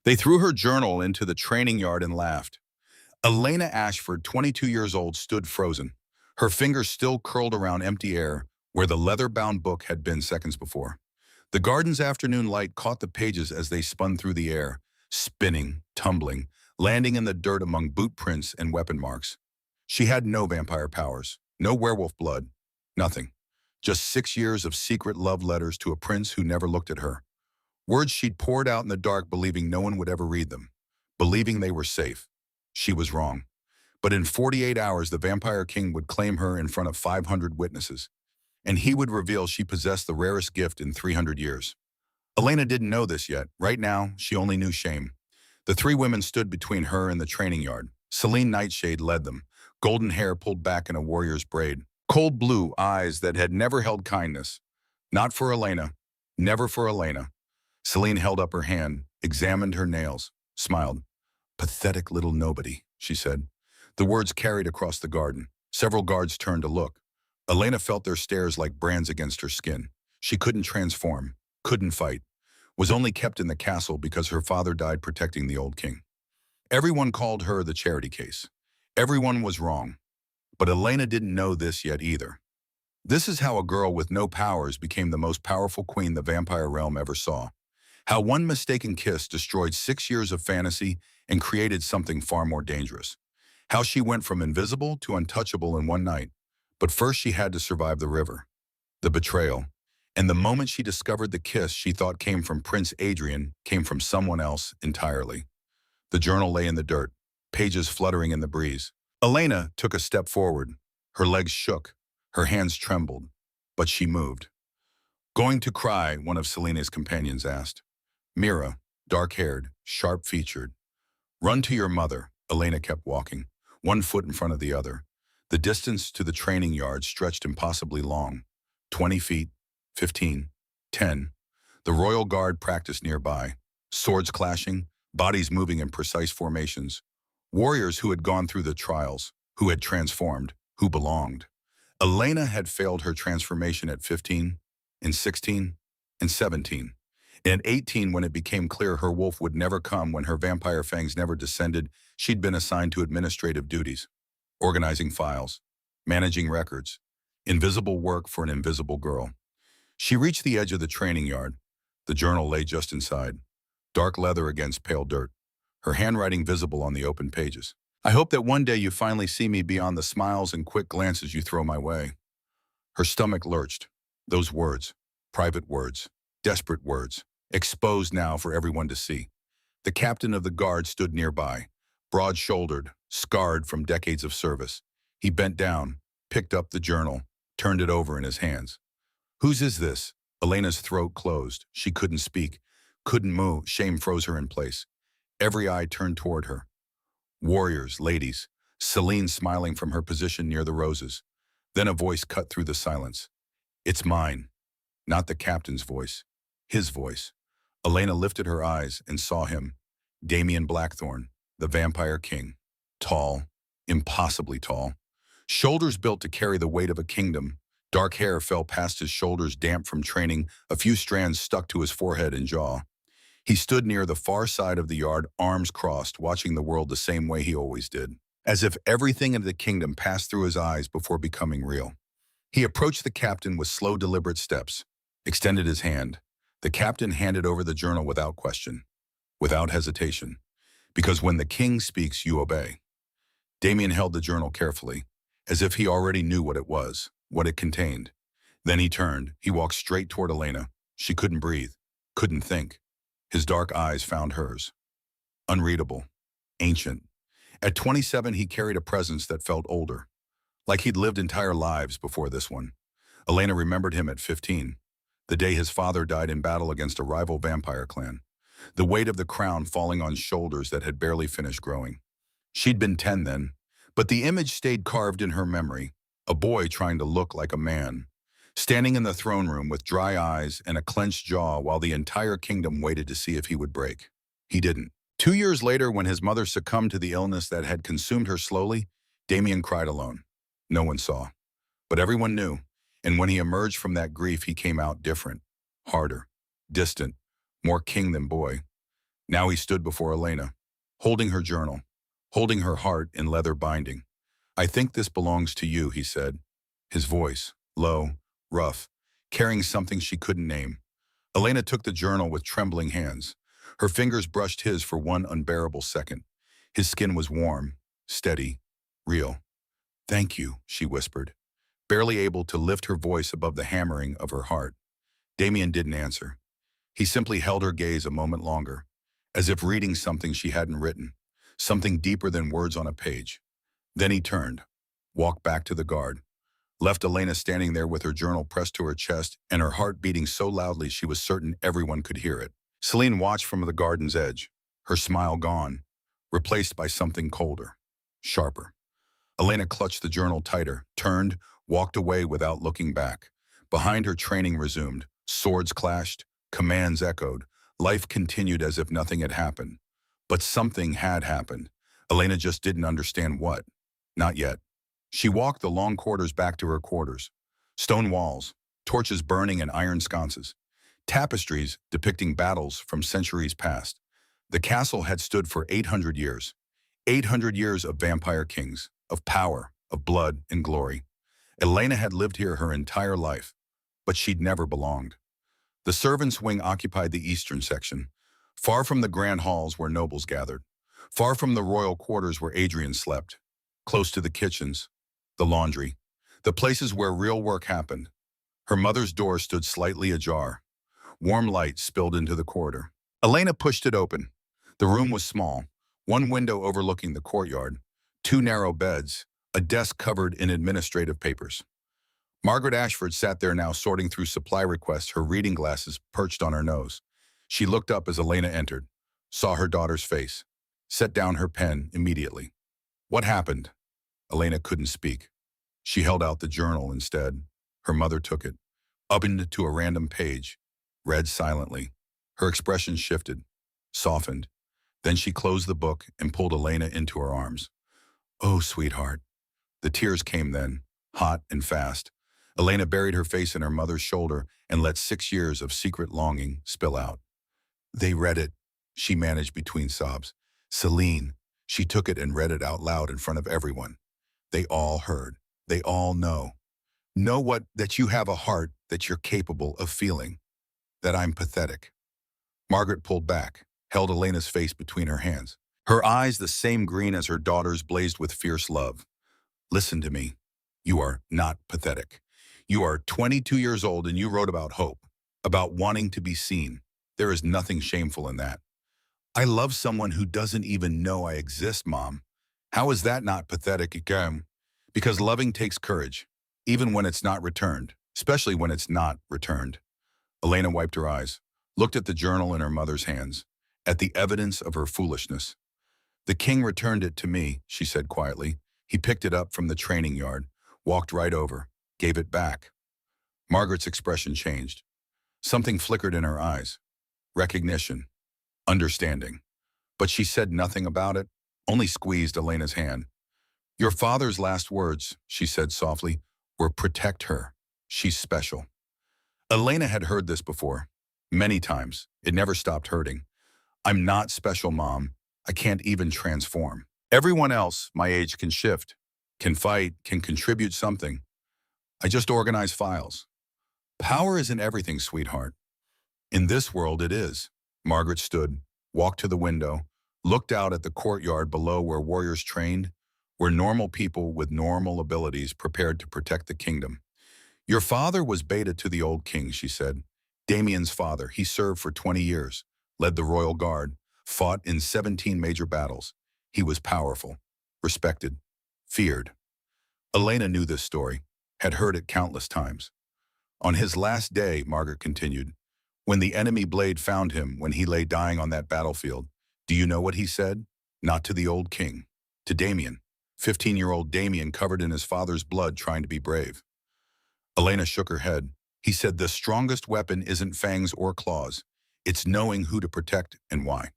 They threw her journal into the training yard and laughed. Elena Ashford, 22 years old, stood frozen, her fingers still curled around empty air where the leather-bound book had been seconds before. The garden's afternoon light caught the pages as they spun through the air, spinning, tumbling, landing in the dirt among boot prints and weapon marks. She had no vampire powers, no werewolf blood, nothing. Just 6 years of secret love letters to a prince who never looked at her. Words she'd poured out in the dark, believing no one would ever read them, believing they were safe. She was wrong. But in 48 hours, the Vampire King would claim her in front of 500 witnesses, and he would reveal she possessed the rarest gift in 300 years. Elena didn't know this yet. Right now, she only knew shame. The three women stood between her and the training yard. Celine Nightshade led them, golden hair pulled back in a warrior's braid, cold blue eyes that had never held kindness. Not for Elena. Never for Elena. Celine held up her hand, examined her nails, smiled. "Pathetic little nobody," she said. The words carried across the garden. Several guards turned to look. Elena felt their stares like brands against her skin. She couldn't transform, couldn't fight, was only kept in the castle because her father died protecting the old king. Everyone called her the charity case. Everyone was wrong. But Elena didn't know this yet either. This is how a girl with no powers became the most powerful queen the vampire realm ever saw. How one mistaken kiss destroyed 6 years of fantasy and created something far more dangerous. How she went from invisible to untouchable in one night. But first she had to survive the river, the betrayal. And the moment she discovered the kiss she thought came from Prince Adrian came from someone else entirely. The journal lay in the dirt, pages fluttering in the breeze. Elena took a step forward. Her legs shook, her hands trembled, but she moved. "Going to cry?" one of Selena's companions asked. Mira, dark-haired, sharp-featured. "Run to your mother." Elena kept walking, one foot in front of the other. The distance to the training yard stretched impossibly long. 20 feet, 15, 10. The royal guard practiced nearby, swords clashing, bodies moving in precise formations. Warriors who had gone through the trials, who had transformed, who belonged. Elena had failed her transformation at 15, and 16, and 17. And at 18, when it became clear her wolf would never come, when her vampire fangs never descended, she'd been assigned to administrative duties, organizing files, managing records, invisible work for an invisible girl. She reached the edge of the training yard. The journal lay just inside, dark leather against pale dirt, her handwriting visible on the open pages. "I hope that one day you finally see me beyond the smiles and quick glances you throw my way." Her stomach lurched. Those words, private words, desperate words, exposed now for everyone to see. The captain of the guard stood nearby, broad-shouldered, scarred from decades of service. He bent down, picked up the journal, turned it over in his hands. "Whose is this?" Elena's throat closed. She couldn't speak, couldn't move. Shame froze her in place. Every eye turned toward her. Warriors, ladies, Celine smiling from her position near the roses. Then a voice cut through the silence. "It's mine." Not the captain's voice, his voice. Elena lifted her eyes and saw him, Damien Blackthorne, the Vampire King. Tall, impossibly tall. Shoulders built to carry the weight of a kingdom. Dark hair fell past his shoulders, damp from training. A few strands stuck to his forehead and jaw. He stood near the far side of the yard, arms crossed, watching the world the same way he always did, as if everything in the kingdom passed through his eyes before becoming real. He approached the captain with slow, deliberate steps, extended his hand. The captain handed over the journal without question, without hesitation, because when the king speaks, you obey. Damien held the journal carefully, as if he already knew what it was, what it contained. Then he turned. He walked straight toward Elena. She couldn't breathe, couldn't think. His dark eyes found hers. Unreadable, ancient. At 27, he carried a presence that felt older, like he'd lived entire lives before this one. Elena remembered him at 15, the day his father died in battle against a rival vampire clan, the weight of the crown falling on shoulders that had barely finished growing. She'd been 10 then, but the image stayed carved in her memory, a boy trying to look like a man, standing in the throne room with dry eyes and a clenched jaw while the entire kingdom waited to see if he would break. He didn't. 2 years later, when his mother succumbed to the illness that had consumed her slowly, Damien cried alone. No one saw, but everyone knew, and when he emerged from that grief, he came out different, harder, distant, more king than boy. Now he stood before Elena, holding her journal, holding her heart in leather binding. "I think this belongs to you," he said, his voice low, rough, carrying something she couldn't name. Elena took the journal with trembling hands. Her fingers brushed his for one unbearable second. His skin was warm, steady, real. "Thank you," she whispered, barely able to lift her voice above the hammering of her heart. Damien didn't answer. He simply held her gaze a moment longer, as if reading something she hadn't written, something deeper than words on a page. Then he turned, walked back to the guard, left Elena standing there with her journal pressed to her chest and her heart beating so loudly she was certain everyone could hear it. Celine watched from the garden's edge, her smile gone, replaced by something colder, sharper. Elena clutched the journal tighter, turned, walked away without looking back. Behind her, training resumed. Swords clashed, commands echoed. Life continued as if nothing had happened. But something had happened. Elena just didn't understand what. Not yet. She walked the long corridors back to her quarters. Stone walls, torches burning in iron sconces. Tapestries depicting battles from centuries past. The castle had stood for 800 years. 800 years of vampire kings, of power, of blood and glory. Elena had lived here her entire life, but she'd never belonged. The servants' wing occupied the eastern section, far from the grand halls where nobles gathered, far from the royal quarters where Adrian slept, close to the kitchens, the laundry, the places where real work happened. Her mother's door stood slightly ajar. Warm light spilled into the corridor. Elena pushed it open. The room was small, one window overlooking the courtyard, two narrow beds, a desk covered in administrative papers. Margaret Ashford sat there now sorting through supply requests, her reading glasses perched on her nose. She looked up as Elena entered, saw her daughter's face, set down her pen immediately. "What happened?" Elena couldn't speak. She held out the journal instead. Her mother took it, opened to a random page, read silently. Her expression shifted, softened. Then she closed the book and pulled Elena into her arms. "Oh, sweetheart." The tears came then, hot and fast. Elena buried her face in her mother's shoulder and let 6 years of secret longing spill out. "They read it," she managed between sobs. "Celine." She took it and read it out loud in front of everyone. They all heard. They all know. "Know what? That you have a heart, that you're capable of feeling. That I'm pathetic." Margaret pulled back, held Elena's face between her hands. Her eyes, the same green as her daughter's, blazed with fierce love. "Listen to me. You are not pathetic. You are 22 years old and you wrote about hope, about wanting to be seen. There is nothing shameful in that. I love someone who doesn't even know I exist, Mom. How is that not pathetic again? Because loving takes courage, even when it's not returned, especially when it's not returned." Elena wiped her eyes, looked at the journal in her mother's hands, at the evidence of her foolishness. "The king returned it to me," she said quietly. "He picked it up from the training yard, walked right over, gave it back." Margaret's expression changed. Something flickered in her eyes. Recognition. Understanding. But she said nothing about it, only squeezed Elena's hand. "Your father's last words," she said softly, "were protect her. She's special." Elena had heard this before. Many times. It never stopped hurting. "I'm not special, Mom. I can't even transform. Everyone else my age can shift, can fight, can contribute something. I just organize files. Power isn't everything, sweetheart." "In this world, it is." Margaret stood, walked to the window, looked out at the courtyard below where warriors trained, where normal people with normal abilities prepared to protect the kingdom. "Your father was beta to the old king," she said. "Damien's father. He served for 20 years, led the royal guard, fought in 17 major battles. He was powerful, respected, feared." Elena knew this story, had heard it countless times. "On his last day," Margaret continued, "when the enemy blade found him when he lay dying on that battlefield, do you know what he said? Not to the old king, to Damien. 15-year-old Damien covered in his father's blood trying to be brave." Elena shook her head. "He said the strongest weapon isn't fangs or claws. It's knowing who to protect and why."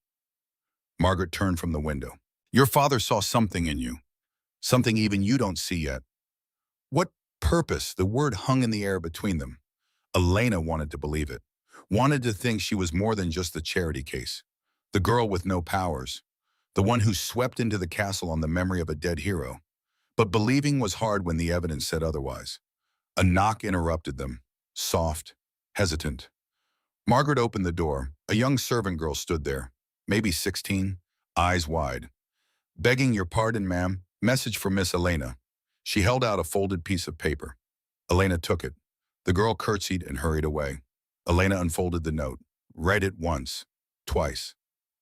Margaret turned from the window. "Your father saw something in you, something even you don't see yet." What purpose? The word hung in the air between them. Elena wanted to believe it, wanted to think she was more than just the charity case. The girl with no powers. The one who swept into the castle on the memory of a dead hero. But believing was hard when the evidence said otherwise. A knock interrupted them. Soft, hesitant. Margaret opened the door. A young servant girl stood there, maybe 16, eyes wide. "Begging your pardon, ma'am. Message for Miss Elena." She held out a folded piece of paper. Elena took it. The girl curtsied and hurried away. Elena unfolded the note. Read it once. Twice.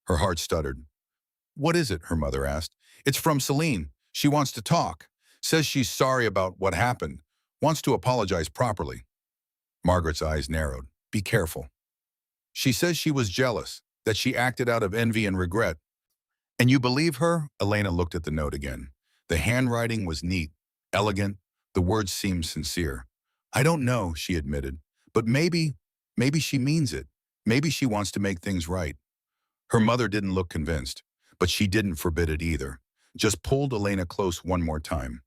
Her heart stuttered. "What is it?" her mother asked. "It's from Celine. She wants to talk. Says she's sorry about what happened. Wants to apologize properly." Margaret's eyes narrowed. "Be careful. She says she was jealous, that she acted out of envy and regret." "And you believe her?" Elena looked at the note again. The handwriting was neat, elegant. The words seemed sincere. "I don't know," she admitted. "But maybe she means it. Maybe she wants to make things right." Her mother didn't look convinced, but she didn't forbid it either. Just pulled Elena close one more time.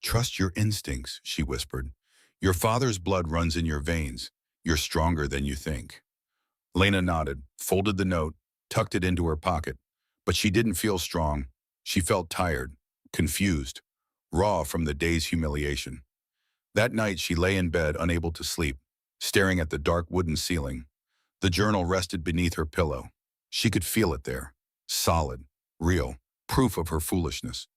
"Trust your instincts," she whispered. "Your father's blood runs in your veins. You're stronger than you think." Elena nodded, folded the note, tucked it into her pocket. But she didn't feel strong. She felt tired, confused, raw from the day's humiliation. That night she lay in bed, unable to sleep, staring at the dark wooden ceiling. The journal rested beneath her pillow. She could feel it there, solid, real, proof of her foolishness.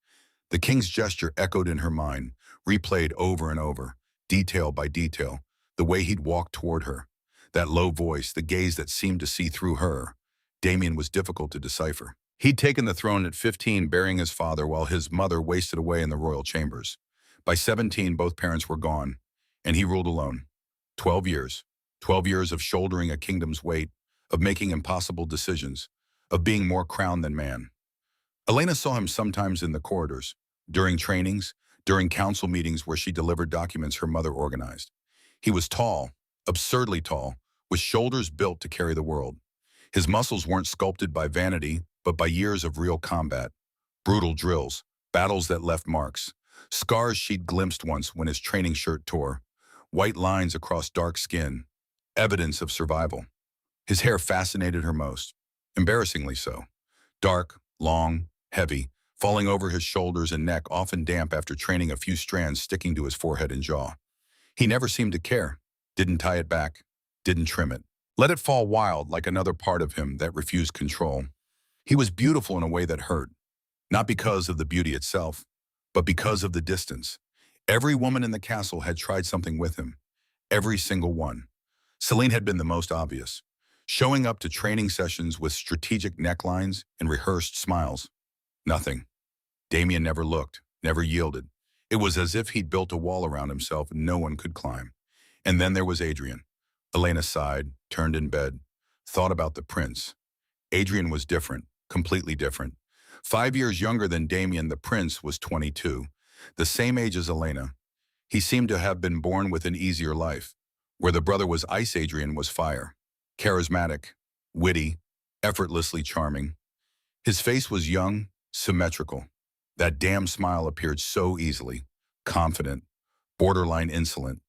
The king's gesture echoed in her mind, replayed over and over, detail by detail, the way he'd walked toward her. That low voice, the gaze that seemed to see through her. Damien was difficult to decipher. He'd taken the throne at 15, burying his father while his mother wasted away in the royal chambers. By 17, both parents were gone, and he ruled alone. 12 years. 12 years of shouldering a kingdom's weight, of making impossible decisions, of being more crown than man. Elena saw him sometimes in the corridors, during trainings, during council meetings where she delivered documents her mother organized. He was tall, absurdly tall, with shoulders built to carry the world. His muscles weren't sculpted by vanity, but by years of real combat. Brutal drills, battles that left marks, scars she'd glimpsed once when his training shirt tore, white lines across dark skin, evidence of survival. His hair fascinated her most, embarrassingly so. Dark, long, heavy, falling over his shoulders and neck, often damp after training, a few strands sticking to his forehead and jaw. He never seemed to care, didn't tie it back, didn't trim it. Let it fall wild like another part of him that refused control. He was beautiful in a way that hurt, not because of the beauty itself, but because of the distance. Every woman in the castle had tried something with him, every single one. Celine had been the most obvious, showing up to training sessions with strategic necklines and rehearsed smiles. Nothing. Damien never looked, never yielded. It was as if he'd built a wall around himself no one could climb. And then there was Adrian. Elena sighed, turned in bed, thought about the prince. Adrian was different, completely different. 5 years younger than Damien, the prince was 22, the same age as Elena. He seemed to have been born with an easier life. Where the brother was ice, Adrian was fire. Charismatic, witty, effortlessly charming. His face was young, symmetrical. That damn smile appeared so easily, confident, borderline insolent,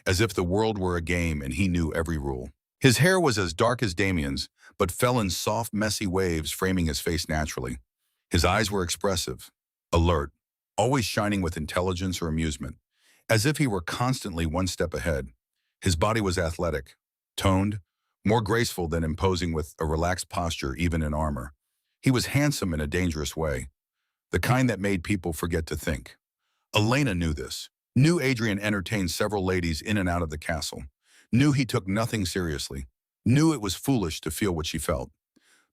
as if the world were a game and he knew every rule. His hair was as dark as Damien's, but fell in soft, messy waves, framing his face naturally. His eyes were expressive, alert, always shining with intelligence or amusement, as if he were constantly one step ahead. His body was athletic, toned, more graceful than imposing, with a relaxed posture even in armor. He was handsome in a dangerous way, the kind that made people forget to think. Elena knew this, knew Adrian entertained several ladies in and out of the castle, knew he took nothing seriously, knew it was foolish to feel what she felt.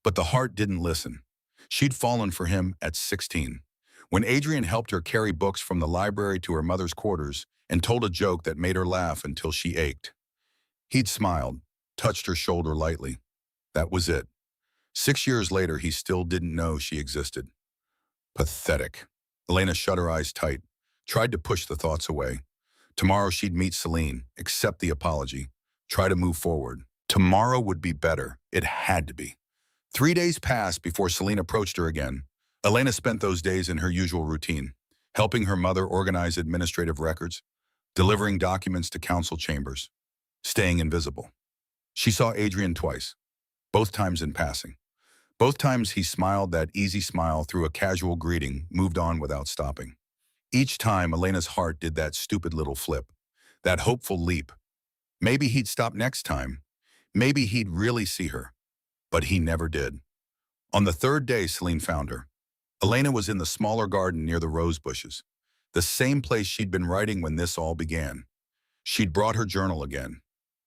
But the heart didn't listen. She'd fallen for him at 16. When Adrian helped her carry books from the library to her mother's quarters and told a joke that made her laugh until she ached. He'd smiled, touched her shoulder lightly. That was it. 6 years later, he still didn't know she existed. Pathetic. Elena shut her eyes tight, tried to push the thoughts away. Tomorrow she'd meet Celine, accept the apology, try to move forward. Tomorrow would be better. It had to be. 3 days passed before Celine approached her again. Elena spent those days in her usual routine, helping her mother organize administrative records, delivering documents to council chambers, staying invisible. She saw Adrian twice, both times in passing. Both times he smiled that easy smile through a casual greeting, moved on without stopping. Each time, Elena's heart did that stupid little flip, that hopeful leap. Maybe he'd stop next time. Maybe he'd really see her. But he never did. On the third day, Celine found her. Elena was in the smaller garden near the rose bushes, the same place she'd been writing when this all began. She'd brought her journal again.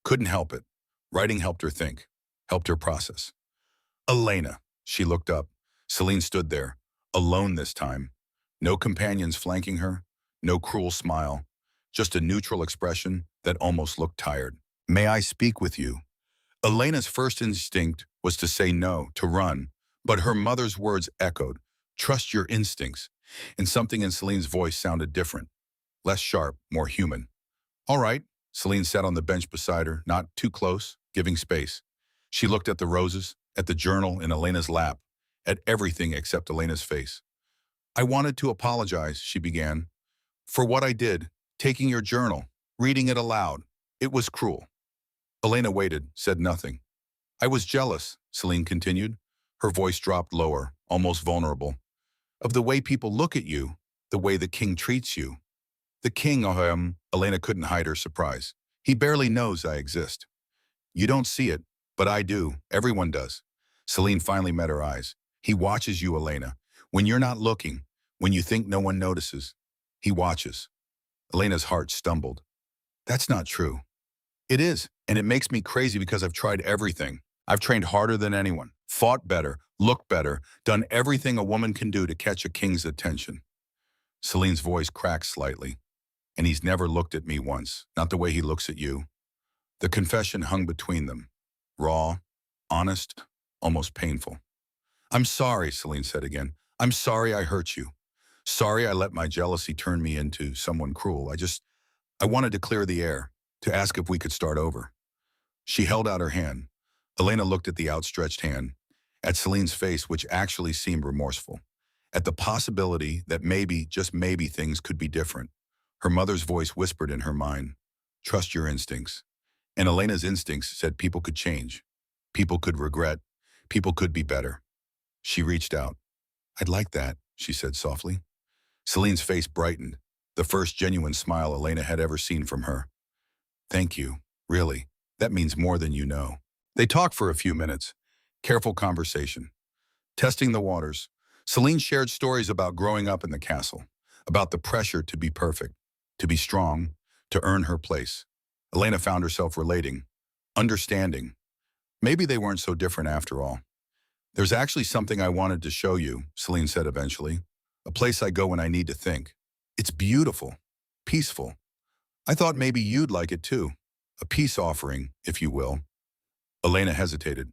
Couldn't help it. Writing helped her think, helped her process. Elena, she looked up. Celine stood there, alone this time. No companions flanking her, no cruel smile, just a neutral expression that almost looked tired. May I speak with you? Elena's first instinct was to say no, to run, but her mother's words echoed, trust your instincts, and something in Celine's voice sounded different, less sharp, more human. All right, Celine sat on the bench beside her, not too close, giving space. She looked at the roses, at the journal in Elena's lap, at everything except Elena's face. I wanted to apologize, she began, for what I did, taking your journal, reading it aloud. It was cruel. Elena waited, said nothing. I was jealous, Celine continued. Her voice dropped lower, almost vulnerable. Of the way people look at you, the way the king treats you. The king, Elena couldn't hide her surprise. He barely knows I exist. You don't see it, but I do. Everyone does. Celine finally met her eyes. He watches you, Elena. When you're not looking, when you think no one notices, he watches. Elena's heart stumbled. That's not true. It is, and it makes me crazy because I've tried everything. I've trained harder than anyone, fought better, looked better, done everything a woman can do to catch a king's attention. Celine's voice cracked slightly. And he's never looked at me once, not the way he looks at you. The confession hung between them. Raw, honest, almost painful. I'm sorry, Celine said again. I'm sorry I hurt you. Sorry I let my jealousy turn me into someone cruel. I wanted to clear the air, to ask if we could start over. She held out her hand. Elena looked at the outstretched hand, at Celine's face, which actually seemed remorseful, at the possibility that maybe, just maybe, things could be different. Her mother's voice whispered in her mind, trust your instincts. And Elena's instincts said people could change. People could regret. People could be better. She reached out. I'd like that, she said softly. Celine's face brightened, the first genuine smile Elena had ever seen from her. Thank you, really. That means more than you know. They talked for a few minutes. Careful conversation. Testing the waters. Celine shared stories about growing up in the castle, about the pressure to be perfect, to be strong, to earn her place. Elena found herself relating, understanding. Maybe they weren't so different after all. There's actually something I wanted to show you, Celine said eventually. A place I go when I need to think. It's beautiful, peaceful. I thought maybe you'd like it too. A peace offering, if you will. Elena hesitated.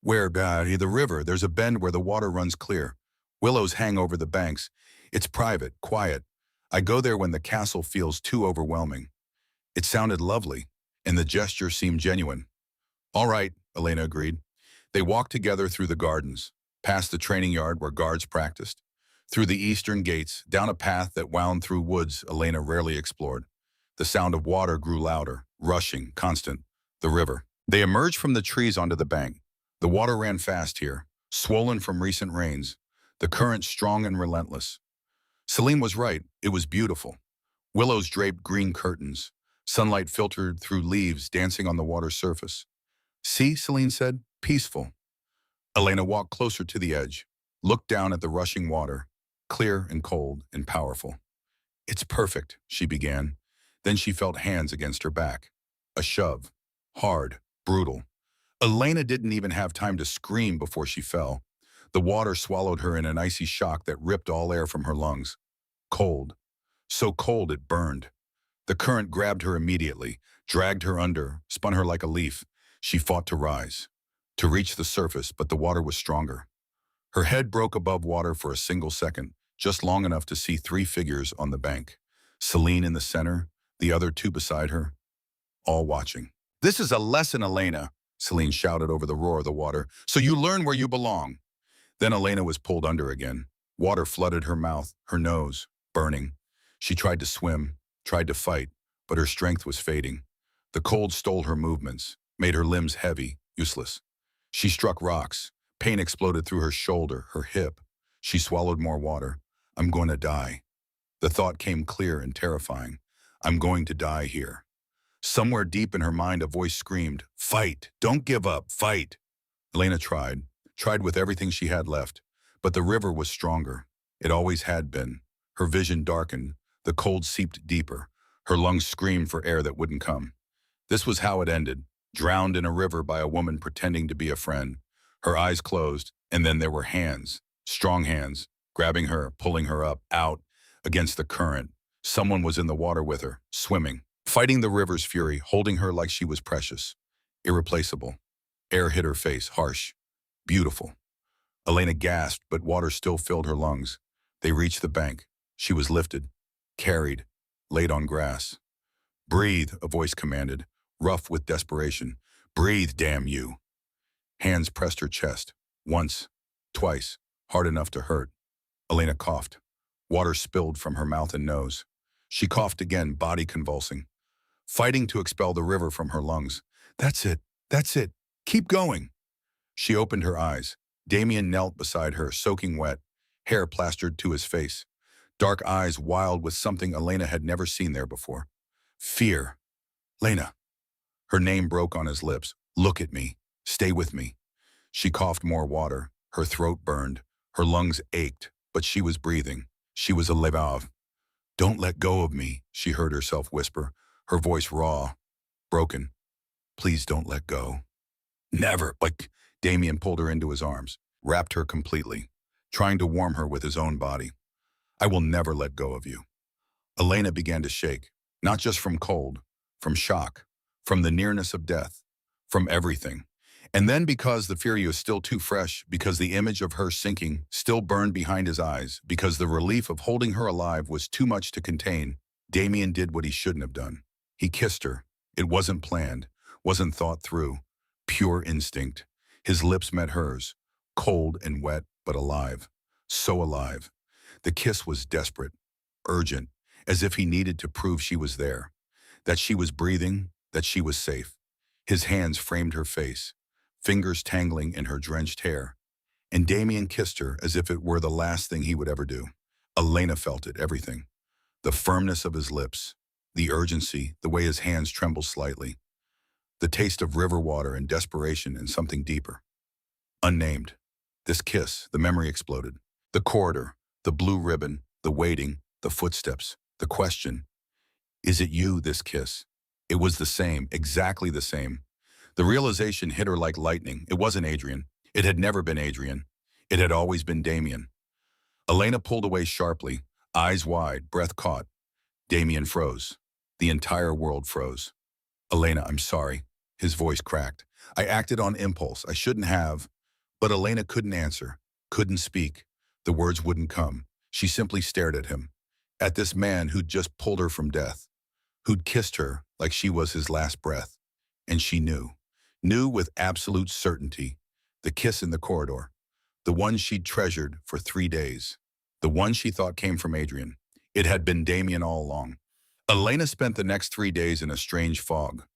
Where, the river, there's a bend where the water runs clear. Willows hang over the banks. It's private, quiet. I go there when the castle feels too overwhelming. It sounded lovely, and the gesture seemed genuine. All right, Elena agreed. They walked together through the gardens, past the training yard where guards practiced, through the eastern gates, down a path that wound through woods Elena rarely explored. The sound of water grew louder, rushing, constant. The river. They emerged from the trees onto the bank. The water ran fast here, swollen from recent rains, the current strong and relentless. Celine was right. It was beautiful. Willows draped green curtains. Sunlight filtered through leaves dancing on the water's surface. See, Celine said, peaceful. Elena walked closer to the edge, looked down at the rushing water, clear and cold and powerful. It's perfect, she began. Then she felt hands against her back. A shove. Hard, brutal. Elena didn't even have time to scream before she fell. The water swallowed her in an icy shock that ripped all air from her lungs. Cold. So cold it burned. The current grabbed her immediately, dragged her under, spun her like a leaf. She fought to rise, to reach the surface, but the water was stronger. Her head broke above water for a single second, just long enough to see three figures on the bank. Celine in the center, the other two beside her, all watching. This is a lesson, Elena, Celine shouted over the roar of the water, so you learn where you belong. Then Elena was pulled under again. Water flooded her mouth, her nose, burning. She tried to swim, tried to fight, but her strength was fading. The cold stole her movements, made her limbs heavy, useless. She struck rocks, Pain exploded through her shoulder, her hip. She swallowed more water. I'm going to die. The thought came clear and terrifying. I'm going to die here. Somewhere deep in her mind, a voice screamed, "Fight! Don't give up! Fight!" Elena tried with everything she had left. But the river was stronger. It always had been. Her vision darkened. The cold seeped deeper. Her lungs screamed for air that wouldn't come. This was how it ended, drowned in a river by a woman pretending to be a friend. Her eyes closed, and then there were hands, strong hands, grabbing her, pulling her up, out, against the current. Someone was in the water with her, swimming, fighting the river's fury, holding her like she was precious, irreplaceable. Air hit her face, harsh, beautiful. Elena gasped, but water still filled her lungs. They reached the bank. She was lifted, carried, laid on grass. "Breathe," a voice commanded, rough with desperation. "Breathe, damn you." Hands pressed her chest. Once, twice, hard enough to hurt. Elena coughed. Water spilled from her mouth and nose. She coughed again, body convulsing, fighting to expel the river from her lungs. That's it. That's it. Keep going." She opened her eyes. Damien knelt beside her, soaking wet, hair plastered to his face. Dark eyes wild with something Elena had never seen there before. Fear. "Lena." Her name broke on his lips. "Look at me. Stay with me." She coughed more water. Her throat burned. Her lungs ached, but she was breathing. She was alive. "Don't let go of me," she heard herself whisper, her voice raw, broken. "Please don't let go." "Never." Like Damien pulled her into his arms, wrapped her completely, trying to warm her with his own body. "I will never let go of you." Elena began to shake, not just from cold, from shock, from the nearness of death, from everything. And then because the fury was still too fresh, because the image of her sinking still burned behind his eyes, because the relief of holding her alive was too much to contain, Damien did what he shouldn't have done. He kissed her. It wasn't planned, wasn't thought through. Pure instinct. His lips met hers, cold and wet, but alive. So alive. The kiss was desperate, urgent, as if he needed to prove she was there, that she was breathing, that she was safe. His hands framed her face, fingers tangling in her drenched hair, and Damien kissed her as if it were the last thing he would ever do. Elena felt it, everything. The firmness of his lips, the urgency, the way his hands trembled slightly, the taste of river water and desperation and something deeper. Unnamed. This kiss, the memory exploded. The corridor, the blue ribbon, the waiting, the footsteps, the question. Is it you, this kiss? It was the same, exactly the same. The realization hit her like lightning. It wasn't Adrian. It had never been Adrian. It had always been Damien. Elena pulled away sharply, eyes wide, breath caught. Damien froze. The entire world froze. "Elena, I'm sorry." His voice cracked. "I acted on impulse. I shouldn't have." But Elena couldn't answer, couldn't speak. The words wouldn't come. She simply stared at him, at this man who'd just pulled her from death, who'd kissed her like she was his last breath. And she knew with absolute certainty, the kiss in the corridor, the one she'd treasured for 3 days, the one she thought came from Adrian. It had been Damien all along. Elena spent the next 3 days in a strange fog,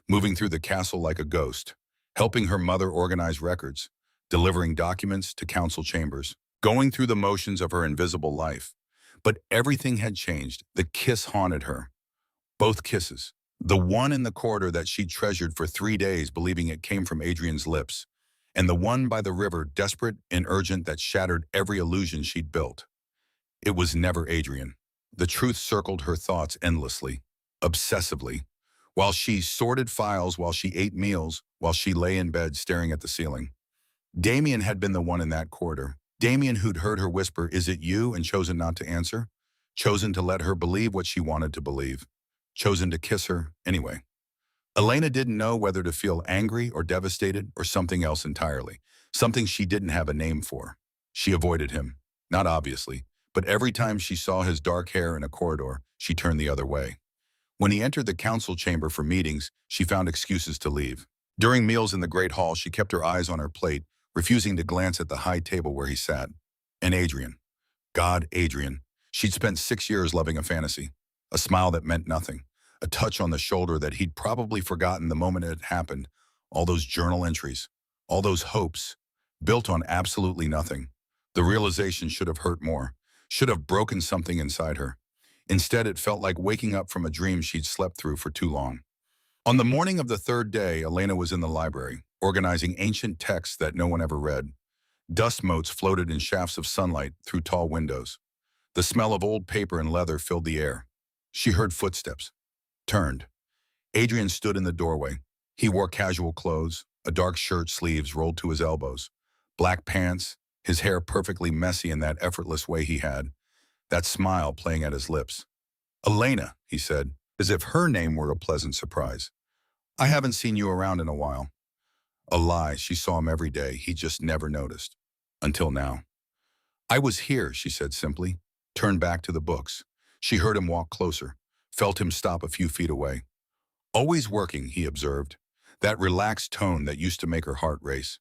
moving through the castle like a ghost, helping her mother organize records, delivering documents to council chambers, going through the motions of her invisible life. But everything had changed. The kiss haunted her. Both kisses. The one in the corridor that she treasured for 3 days, believing it came from Adrian's lips, and the one by the river, desperate and urgent, that shattered every illusion she'd built. It was never Adrian. The truth circled her thoughts endlessly, obsessively, while she sorted files, while she ate meals, while she lay in bed staring at the ceiling. Damien had been the one in that corridor. Damien who'd heard her whisper, "Is it you?" and chosen not to answer. Chosen to let her believe what she wanted to believe. Chosen to kiss her anyway. Elena didn't know whether to feel angry or devastated or something else entirely. Something she didn't have a name for. She avoided him. Not obviously, but every time she saw his dark hair in a corridor, she turned the other way. When he entered the council chamber for meetings, she found excuses to leave. During meals in the great hall, she kept her eyes on her plate, refusing to glance at the high table where he sat. And Adrian. God, Adrian. She'd spent 6 years loving a fantasy. A smile that meant nothing. A touch on the shoulder that he'd probably forgotten the moment it had happened. All those journal entries. All those hopes. built on absolutely nothing. The realization should have hurt more, should have broken something inside her. Instead, it felt like waking up from a dream she'd slept through for too long. On the morning of the third day, Elena was in the library, organizing ancient texts that no one ever read. Dust motes floated in shafts of sunlight through tall windows. The smell of old paper and leather filled the air. She heard footsteps. Turned. Adrian stood in the doorway. He wore casual clothes, a dark shirt sleeves rolled to his elbows, black pants, his hair perfectly messy in that effortless way he had, that smile playing at his lips. "Elena," he said, as if her name were a pleasant surprise. "I haven't seen you around in a while." A lie, she saw him every day, he just never noticed. Until now. "I was here," she said simply, turned back to the books. She heard him walk closer, felt him stop a few feet away. "Always working," he observed, that relaxed tone that used to make her heart race.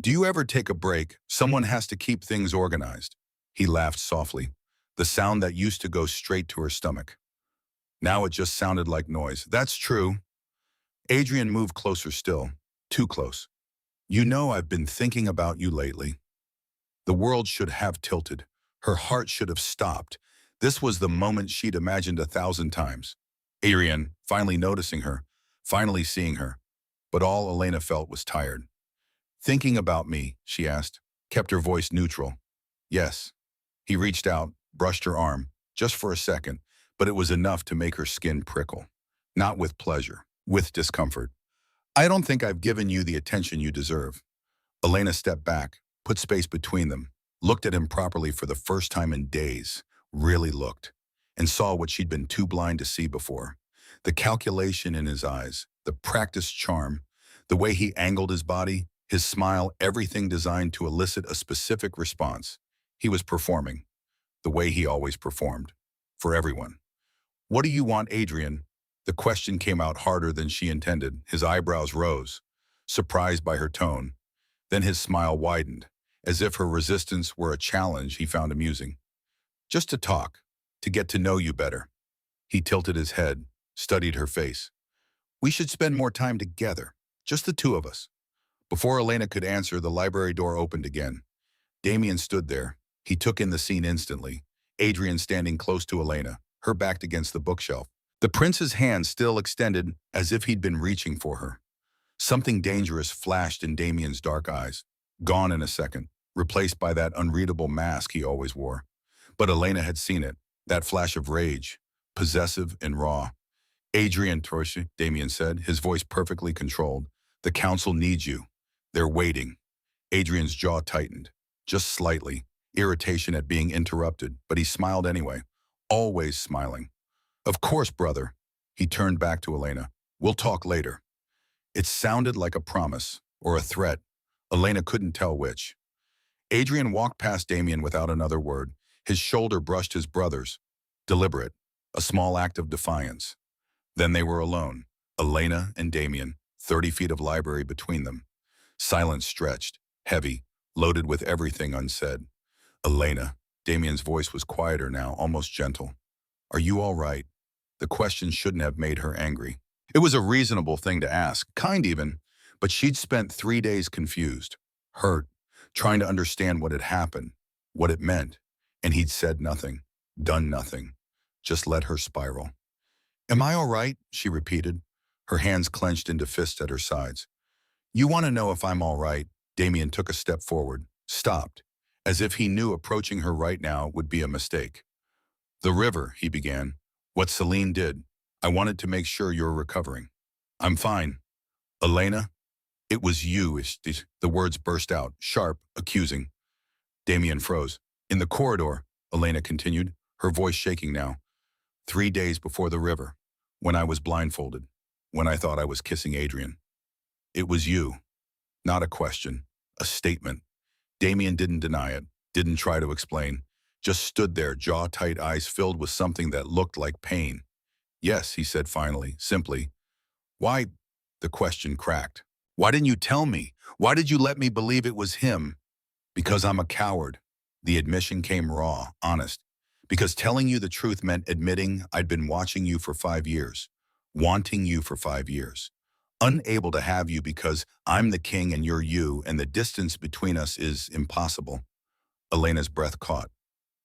"Do you ever take a break? Someone has to keep things organized." He laughed softly, the sound that used to go straight to her stomach. Now it just sounded like noise. "That's true." Adrian moved closer still, too close. "You know I've been thinking about you lately." The world should have tilted. Her heart should have stopped. This was the moment she'd imagined 1,000 times. Adrian, finally noticing her, finally seeing her. But all Elena felt was tired. "Thinking about me?" she asked, kept her voice neutral. "Yes." He reached out, brushed her arm, just for a second, but it was enough to make her skin prickle. Not with pleasure, with discomfort. "I don't think I've given you the attention you deserve." Elena stepped back, put space between them, looked at him properly for the first time in days, really looked, and saw what she'd been too blind to see before. The calculation in his eyes, the practiced charm, the way he angled his body, his smile, everything designed to elicit a specific response. He was performing, the way he always performed, for everyone. "What do you want, Adrian?" The question came out harder than she intended. His eyebrows rose, surprised by her tone. Then his smile widened, as if her resistance were a challenge he found amusing. "Just to talk, to get to know you better." He tilted his head, studied her face. "We should spend more time together, just the two of us." Before Elena could answer, the library door opened again. Damien stood there. He took in the scene instantly. Adrian standing close to Elena, her back against the bookshelf. The prince's hand still extended as if he'd been reaching for her. Something dangerous flashed in Damien's dark eyes, gone in a second, replaced by that unreadable mask he always wore. But Elena had seen it, that flash of rage, possessive and raw. "Adrian Troche," Damien said, his voice perfectly controlled. "The council needs you. They're waiting." Adrian's jaw tightened, just slightly, irritation at being interrupted, but he smiled anyway, always smiling. "Of course, brother." He turned back to Elena. "We'll talk later." It sounded like a promise, or a threat. Elena couldn't tell which. Adrian walked past Damien without another word. His shoulder brushed his brother's. Deliberate, a small act of defiance. Then they were alone, Elena and Damien, 30 feet of library between them. Silence stretched, heavy, loaded with everything unsaid. "Elena," Damien's voice was quieter now, almost gentle. "Are you all right?" The question shouldn't have made her angry. It was a reasonable thing to ask, kind even, but she'd spent 3 days confused, hurt, trying to understand what had happened, what it meant, and he'd said nothing, done nothing, just let her spiral. "Am I all right?" she repeated, her hands clenched into fists at her sides. "You want to know if I'm all right?" Damien took a step forward, stopped, as if he knew approaching her right now would be a mistake. "The river," he began. "What Celine did. I wanted to make sure you're recovering." "I'm fine." "Elena?" "It was you." The words burst out, sharp, accusing. Damien froze. "In the corridor," Elena continued, her voice shaking now. 3 days before the river, when I was blindfolded, when I thought I was kissing Adrian. It was you." Not a question, a statement. Damien didn't deny it, didn't try to explain, just stood there, jaw-tight, eyes filled with something that looked like pain. "Yes," he said finally, simply. "Why?" The question cracked. "Why didn't you tell me? Why did you let me believe it was him?" "Because I'm a coward." The admission came raw, honest. "Because telling you the truth meant admitting I'd been watching you for 5 years, wanting you for 5 years. Unable to have you because I'm the king and you're you, and the distance between us is impossible. Elena's breath caught.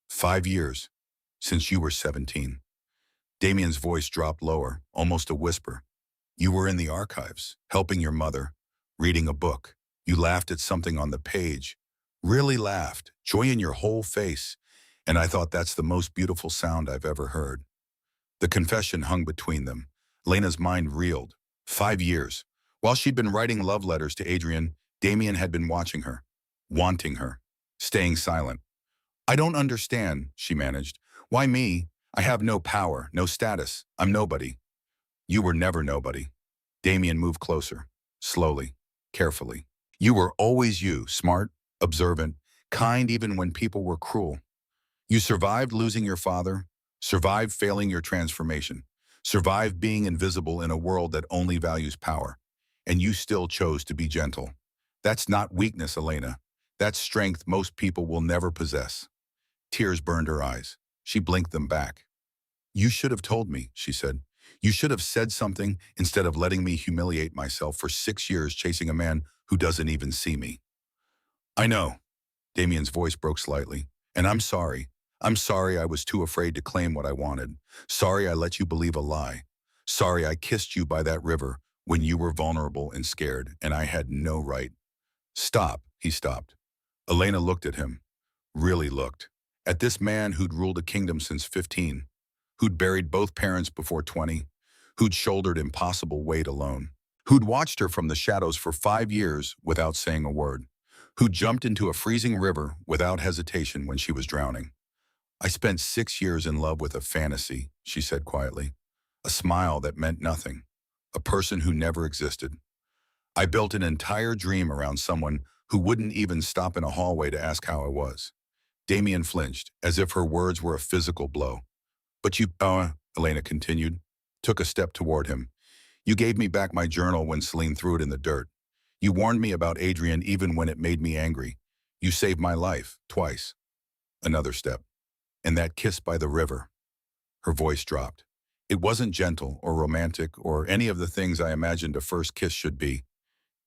5 years, since you were 17. Damien's voice dropped lower, almost a whisper. You were in the archives, helping your mother, reading a book. You laughed at something on the page. Really laughed, joy in your whole face. And I thought that's the most beautiful sound I've ever heard. The confession hung between them. Lena's mind reeled. 5 years. While she'd been writing love letters to Adrian, Damien had been watching her, wanting her, staying silent. I don't understand, she managed. Why me? I have no power, no status. I'm nobody. You were never nobody. Damien moved closer, slowly, carefully. You were always you, smart, observant, kind even when people were cruel. You survived losing your father, survived failing your transformation, survived being invisible in a world that only values power. And you still chose to be gentle. That's not weakness, Elena. That's strength most people will never possess. Tears burned her eyes. She blinked them back. You should have told me, she said. You should have said something instead of letting me humiliate myself for 6 years chasing a man who doesn't even see me. I know. Damien's voice broke slightly. And I'm sorry. I'm sorry I was too afraid to claim what I wanted. Sorry I let you believe a lie. Sorry I kissed you by that river when you were vulnerable and scared, and I had no right. Stop, he stopped. Elena looked at him. Really looked. At this man who'd ruled a kingdom since 15, who'd buried both parents before 20, who'd shouldered impossible weight alone, who'd watched her from the shadows for 5 years without saying a word, who jumped into a freezing river without hesitation when she was drowning. I spent 6 years in love with a fantasy, she said quietly, a smile that meant nothing, a person who never existed. I built an entire dream around someone who wouldn't even stop in a hallway to ask how I was. Damien flinched, as if her words were a physical blow. But you, Elena continued, took a step toward him. You gave me back my journal when Celine threw it in the dirt. You warned me about Adrian even when it made me angry. You saved my life, twice. Another step. And that kiss by the river. Her voice dropped. It wasn't gentle or romantic or any of the things I imagined a first kiss should be.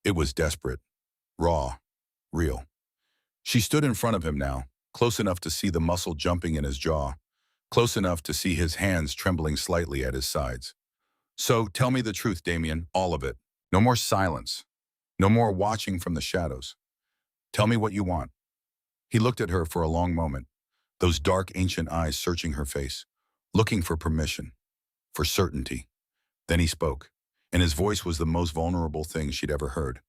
It was desperate, raw, real. She stood in front of him now, close enough to see the muscle jumping in his jaw, close enough to see his hands trembling slightly at his sides. So tell me the truth, Damien, all of it. No more silence. No more watching from the shadows. Tell me what you want. He looked at her for a long moment, those dark ancient eyes searching her face, looking for permission, for certainty. Then he spoke, and his voice was the most vulnerable thing she'd ever heard.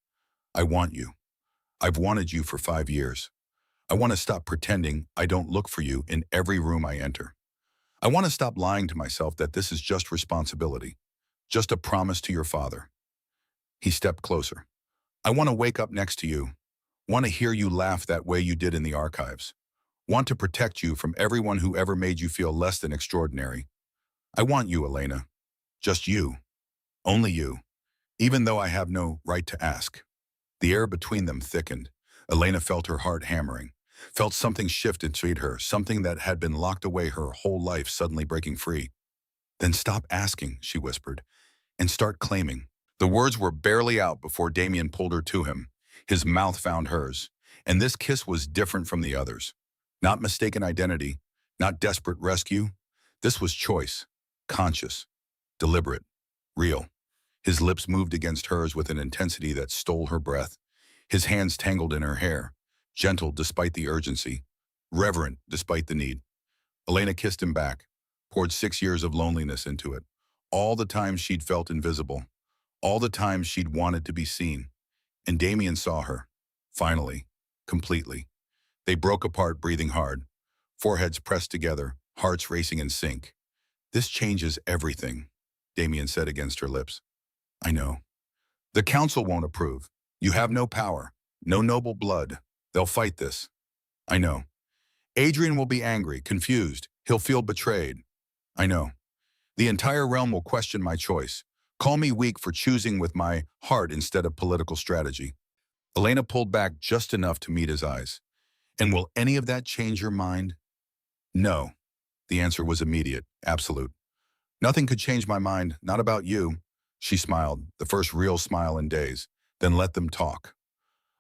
I want you. I've wanted you for 5 years. I want to stop pretending I don't look for you in every room I enter. I want to stop lying to myself that this is just responsibility, just a promise to your father. He stepped closer. I want to wake up next to you, want to hear you laugh that way you did in the archives, want to protect you from everyone who ever made you feel less than extraordinary. I want you, Elena. Just you. Only you. Even though I have no right to ask. The air between them thickened. Elena felt her heart hammering, felt something shift inside her, something that had been locked away her whole life suddenly breaking free. Then stop asking, she whispered, and start claiming. The words were barely out before Damien pulled her to him. His mouth found hers, and this kiss was different from the others. Not mistaken identity, not desperate rescue. This was choice, conscious, deliberate, real. His lips moved against hers with an intensity that stole her breath. His hands tangled in her hair, gentle despite the urgency, reverent despite the need. Elena kissed him back, poured 6 years of loneliness into it. All the times she'd felt invisible, all the times she'd wanted to be seen. And Damien saw her, finally, completely. They broke apart, breathing hard, foreheads pressed together, hearts racing in sync. This changes everything, Damien said against her lips. I know. The council won't approve. You have no power, no noble blood. They'll fight this. I know. Adrian will be angry, confused. He'll feel betrayed. I know. The entire realm will question my choice. Call me weak for choosing with my heart instead of political strategy. Elena pulled back just enough to meet his eyes. And will any of that change your mind? No. The answer was immediate, absolute. Nothing could change my mind, not about you. She smiled, the first real smile in days, then let them talk.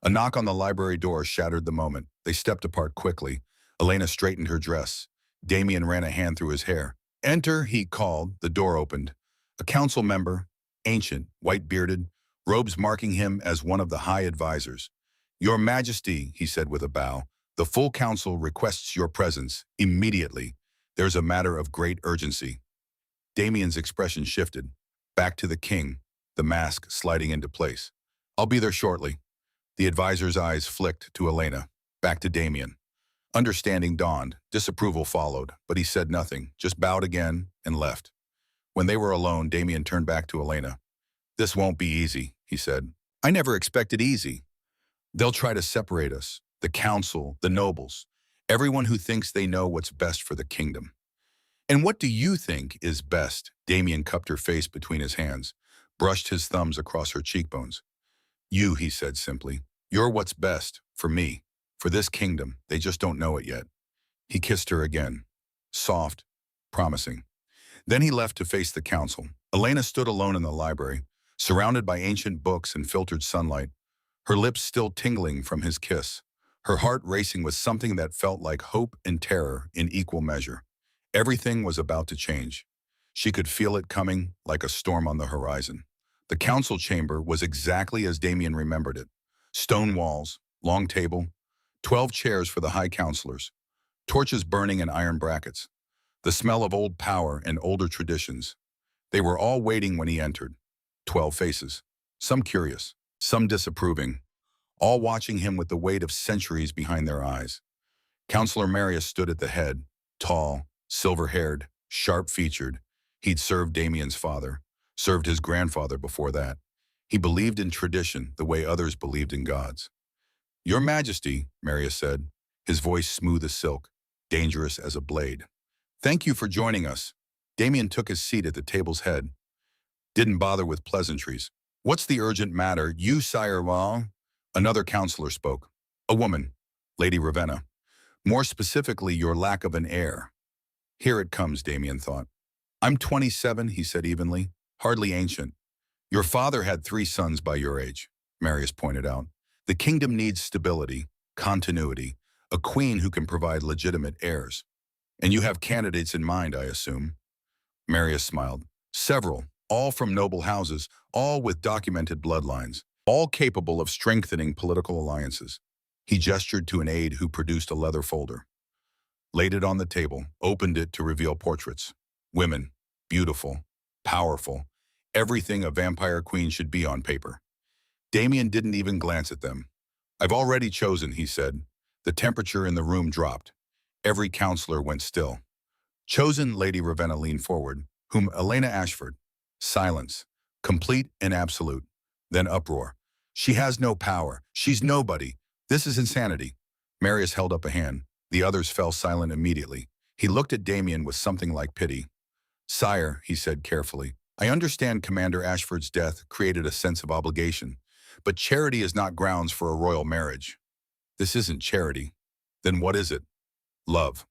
A knock on the library door shattered the moment. They stepped apart quickly. Elena straightened her dress. Damien ran a hand through his hair. Enter, he called. The door opened. A council member, ancient, white-bearded, robes marking him as one of the high advisors. Your Majesty, he said with a bow, the full council requests your presence immediately. There's a matter of great urgency. Damien's expression shifted. Back to the king, the mask sliding into place. I'll be there shortly. The advisor's eyes flicked to Elena, back to Damien. Understanding dawned, disapproval followed, but he said nothing, just bowed again and left. When they were alone, Damien turned back to Elena. This won't be easy, he said. I never expected easy. They'll try to separate us, the council, the nobles, everyone who thinks they know what's best for the kingdom. And what do you think is best? Damien cupped her face between his hands, brushed his thumbs across her cheekbones. You, he said simply. You're what's best, for me, for this kingdom. They just don't know it yet. He kissed her again, soft, promising. Then he left to face the council. Elena stood alone in the library, surrounded by ancient books and filtered sunlight, her lips still tingling from his kiss, her heart racing with something that felt like hope and terror in equal measure. Everything was about to change. She could feel it coming like a storm on the horizon. The council chamber was exactly as Damien remembered it. Stone walls, long table, 12 chairs for the high counselors, torches burning in iron brackets, the smell of old power and older traditions. They were all waiting when he entered. 12 faces, some curious, some disapproving, all watching him with the weight of centuries behind their eyes. Counselor Marius stood at the head, tall, silver-haired, sharp-featured. He'd served Damien's father, served his grandfather before that. He believed in tradition the way others believed in gods. Your Majesty, Marius said, his voice smooth as silk, dangerous as a blade. Thank you for joining us. Damien took his seat at the table's head. Didn't bother with pleasantries. What's the urgent matter? You, sire, well? Another counselor spoke. A woman, Lady Ravenna. More specifically, your lack of an heir. Here it comes, Damien thought. I'm 27, he said evenly, hardly ancient. Your father had 3 sons by your age, Marius pointed out. The kingdom needs stability, continuity, a queen who can provide legitimate heirs. And you have candidates in mind, I assume. Marius smiled. Several, all from noble houses, all with documented bloodlines, all capable of strengthening political alliances. He gestured to an aide who produced a leather folder. Laid it on the table, opened it to reveal portraits. Women, beautiful, powerful, everything a vampire queen should be on paper. Damien didn't even glance at them. I've already chosen, he said. The temperature in the room dropped. Every counselor went still. Chosen, Lady Ravenna leaned forward, whom Elena Ashford. Silence, complete and absolute. Then uproar. She has no power. She's nobody. This is insanity. Marius held up a hand. The others fell silent immediately. He looked at Damien with something like pity. Sire, he said carefully, I understand Commander Ashford's death created a sense of obligation, but charity is not grounds for a royal marriage. This isn't charity. Then what is it? Love.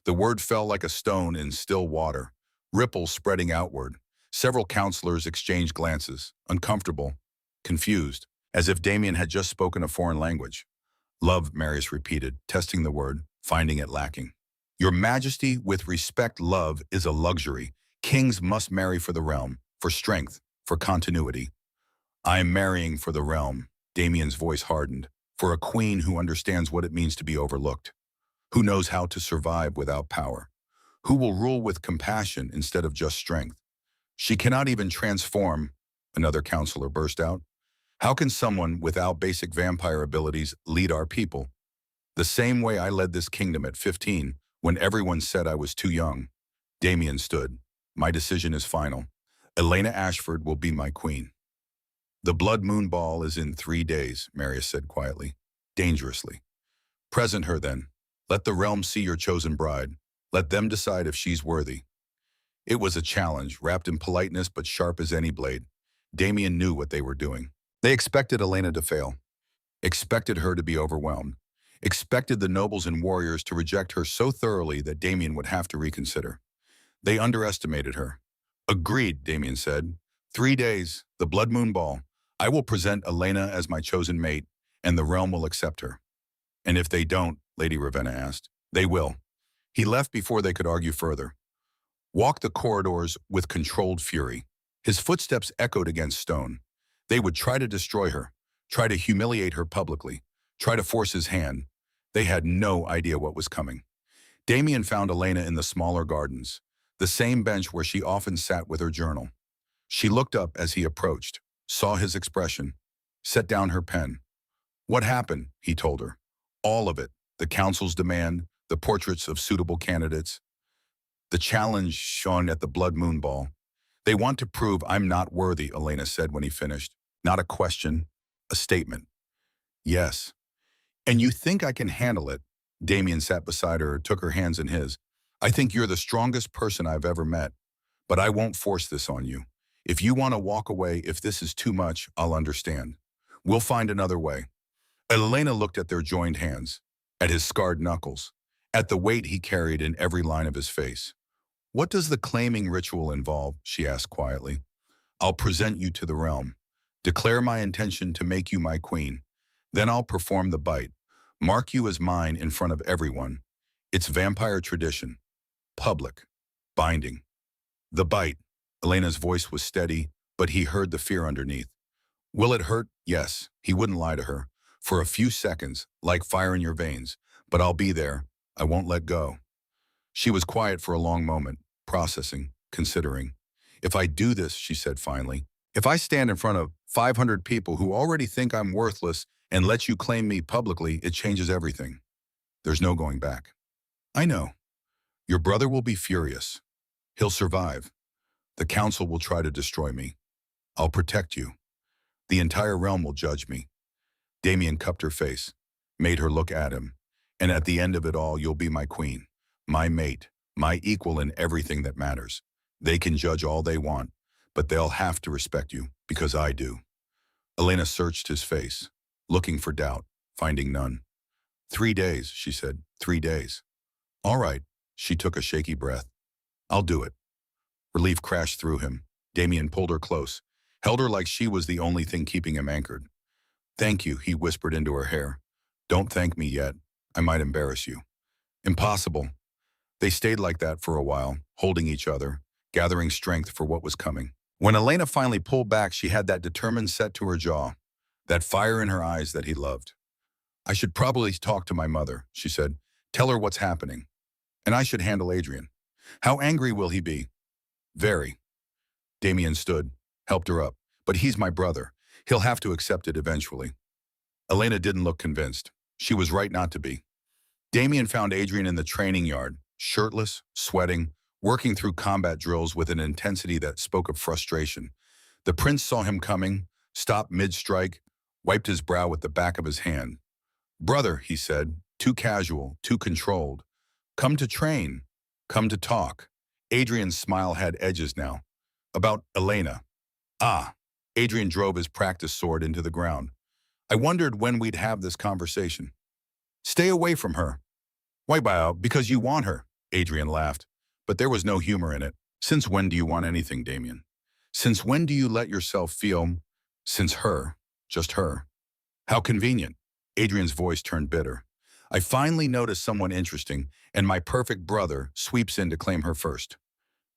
The word fell like a stone in still water, ripples spreading outward. Several counselors exchanged glances, uncomfortable, confused, as if Damien had just spoken a foreign language. Love, Marius repeated, testing the word, finding it lacking. Your Majesty, with respect, love is a luxury. Kings must marry for the realm, for strength, for continuity. I am marrying for the realm, Damien's voice hardened, for a queen who understands what it means to be overlooked, who knows how to survive without power, who will rule with compassion instead of just strength. She cannot even transform, another counselor burst out. How can someone without basic vampire abilities lead our people? The same way I led this kingdom at 15, when everyone said I was too young. Damien stood. My decision is final. Elena Ashford will be my queen. The blood moon ball is in 3 days, Marius said quietly, dangerously. Present her then. Let the realm see your chosen bride. Let them decide if she's worthy. It was a challenge, wrapped in politeness but sharp as any blade. Damien knew what they were doing. They expected Elena to fail, expected her to be overwhelmed, expected the nobles and warriors to reject her so thoroughly that Damien would have to reconsider. They underestimated her. Agreed, Damien said, 3 days, the blood moon ball. I will present Elena as my chosen mate, and the realm will accept her. And if they don't, Lady Ravenna asked, they will. He left before they could argue further. Walked the corridors with controlled fury. His footsteps echoed against stone. They would try to destroy her, try to humiliate her publicly, try to force his hand. They had no idea what was coming. Damien found Elena in the smaller gardens, the same bench where she often sat with her journal. She looked up as he approached, saw his expression, set down her pen. What happened, he told her. All of it, the council's demand, the portraits of suitable candidates, the challenge shown at the Blood Moon Ball. They want to prove I'm not worthy, Elena said when he finished. Not a question, a statement. Yes. And you think I can handle it? Damien sat beside her, took her hands in his. I think you're the strongest person I've ever met, but I won't force this on you. If you want to walk away, if this is too much, I'll understand. We'll find another way. Elena looked at their joined hands, at his scarred knuckles, at the weight he carried in every line of his face. What does the claiming ritual involve? She asked quietly. I'll present you to the realm, declare my intention to make you my queen. Then I'll perform the bite, mark you as mine in front of everyone. It's vampire tradition, public, binding. The bite. Elena's voice was steady, but he heard the fear underneath. Will it hurt? Yes, he wouldn't lie to her. For a few seconds, like fire in your veins, but I'll be there. I won't let go. She was quiet for a long moment, processing, considering. If I do this, she said finally, if I stand in front of 500 people who already think I'm worthless and let you claim me publicly, it changes everything. There's no going back. I know. Your brother will be furious. He'll survive. The council will try to destroy me. I'll protect you. The entire realm will judge me. Damien cupped her face, made her look at him. And at the end of it all, you'll be my queen, my mate, my equal in everything that matters. They can judge all they want, but they'll have to respect you, because I do. Elena searched his face, looking for doubt, finding none. 3 days, she said, 3 days. All right, she took a shaky breath. I'll do it. Relief crashed through him. Damien pulled her close, held her like she was the only thing keeping him anchored. Thank you, he whispered into her hair. Don't thank me yet. I might embarrass you. Impossible. They stayed like that for a while, holding each other, gathering strength for what was coming. When Elena finally pulled back, she had that determined set to her jaw, that fire in her eyes that he loved. I should probably talk to my mother, she said. Tell her what's happening. And I should handle Adrian. How angry will he be? Very. Damien stood, helped her up. But he's my brother. He'll have to accept it eventually. Elena didn't look convinced. She was right not to be. Damien found Adrian in the training yard, shirtless, sweating, working through combat drills with an intensity that spoke of frustration. The prince saw him coming, stopped mid-strike, wiped his brow with the back of his hand. Brother, he said, too casual, too controlled. Come to train, come to talk. Adrian's smile had edges now. About Elena. Ah, Adrian drove his practice sword into the ground. I wondered when we'd have this conversation. Stay away from her. Why, because you want her, Adrian laughed. But there was no humor in it. Since when do you want anything, Damien? Since when do you let yourself feel? Since her, just her. How convenient. Adrian's voice turned bitter. I finally noticed someone interesting, and my perfect brother sweeps in to claim her first.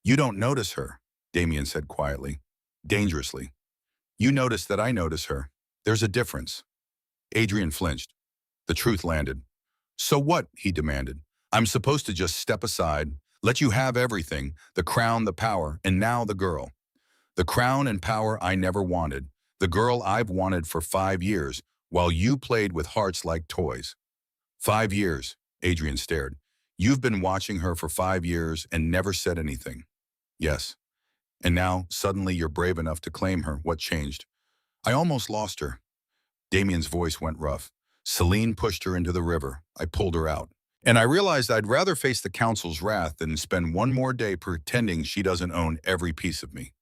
You don't notice her, Damien said quietly, dangerously. You notice that I notice her. There's a difference. Adrian flinched. The truth landed. So what, he demanded. I'm supposed to just step aside, let you have everything, the crown, the power, and now the girl. The crown and power I never wanted, the girl I've wanted for 5 years, while you played with hearts like toys. 5 years, Adrian stared. You've been watching her for 5 years and never said anything. Yes. And now, suddenly you're brave enough to claim her. What changed? I almost lost her. Damien's voice went rough. Celine pushed her into the river. I pulled her out. And I realized I'd rather face the council's wrath than spend one more day pretending she doesn't own every piece of me.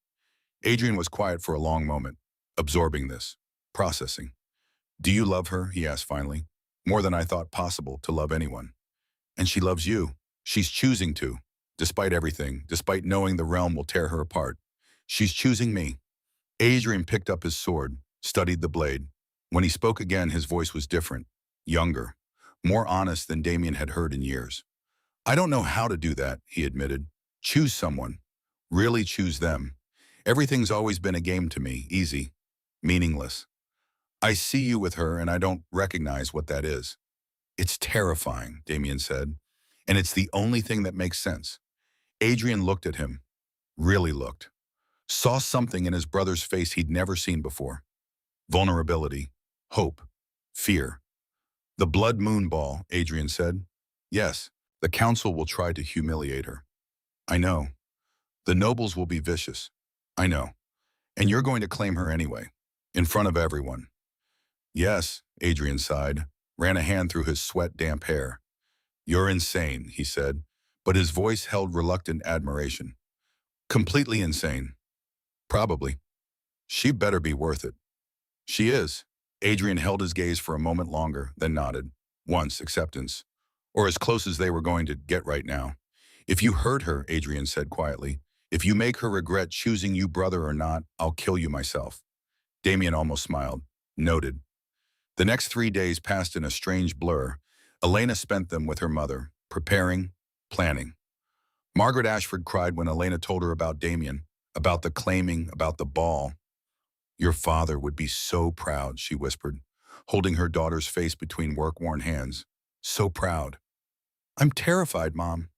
Adrian was quiet for a long moment, absorbing this, processing. Do you love her? He asked finally. More than I thought possible to love anyone. And she loves you. She's choosing to, despite everything, despite knowing the realm will tear her apart. She's choosing me. Adrian picked up his sword, studied the blade. When he spoke again, his voice was different, younger, more honest than Damien had heard in years. I don't know how to do that, he admitted. Choose someone. Really choose them. Everything's always been a game to me, easy, meaningless. I see you with her and I don't recognize what that is. It's terrifying, Damien said, and it's the only thing that makes sense. Adrian looked at him, really looked, saw something in his brother's face he'd never seen before. Vulnerability, hope, fear. The blood moon ball, Adrian said. Yes, the council will try to humiliate her. I know. The nobles will be vicious. I know. And you're going to claim her anyway, in front of everyone. Yes, Adrian sighed, ran a hand through his sweat-damp hair. You're insane, he said, but his voice held reluctant admiration. Completely insane. Probably. She better be worth it. She is. Adrian held his gaze for a moment longer, then nodded. Once, acceptance. Or as close as they were going to get right now. If you hurt her, Adrian said quietly, if you make her regret choosing you brother or not, I'll kill you myself. Damien almost smiled. Noted. The next 3 days passed in a strange blur. Elena spent them with her mother, preparing, planning. Margaret Ashford cried when Elena told her about Damien, about the claiming, about the ball. Your father would be so proud, she whispered, holding her daughter's face between work-worn hands. So proud. I'm terrified, Mom.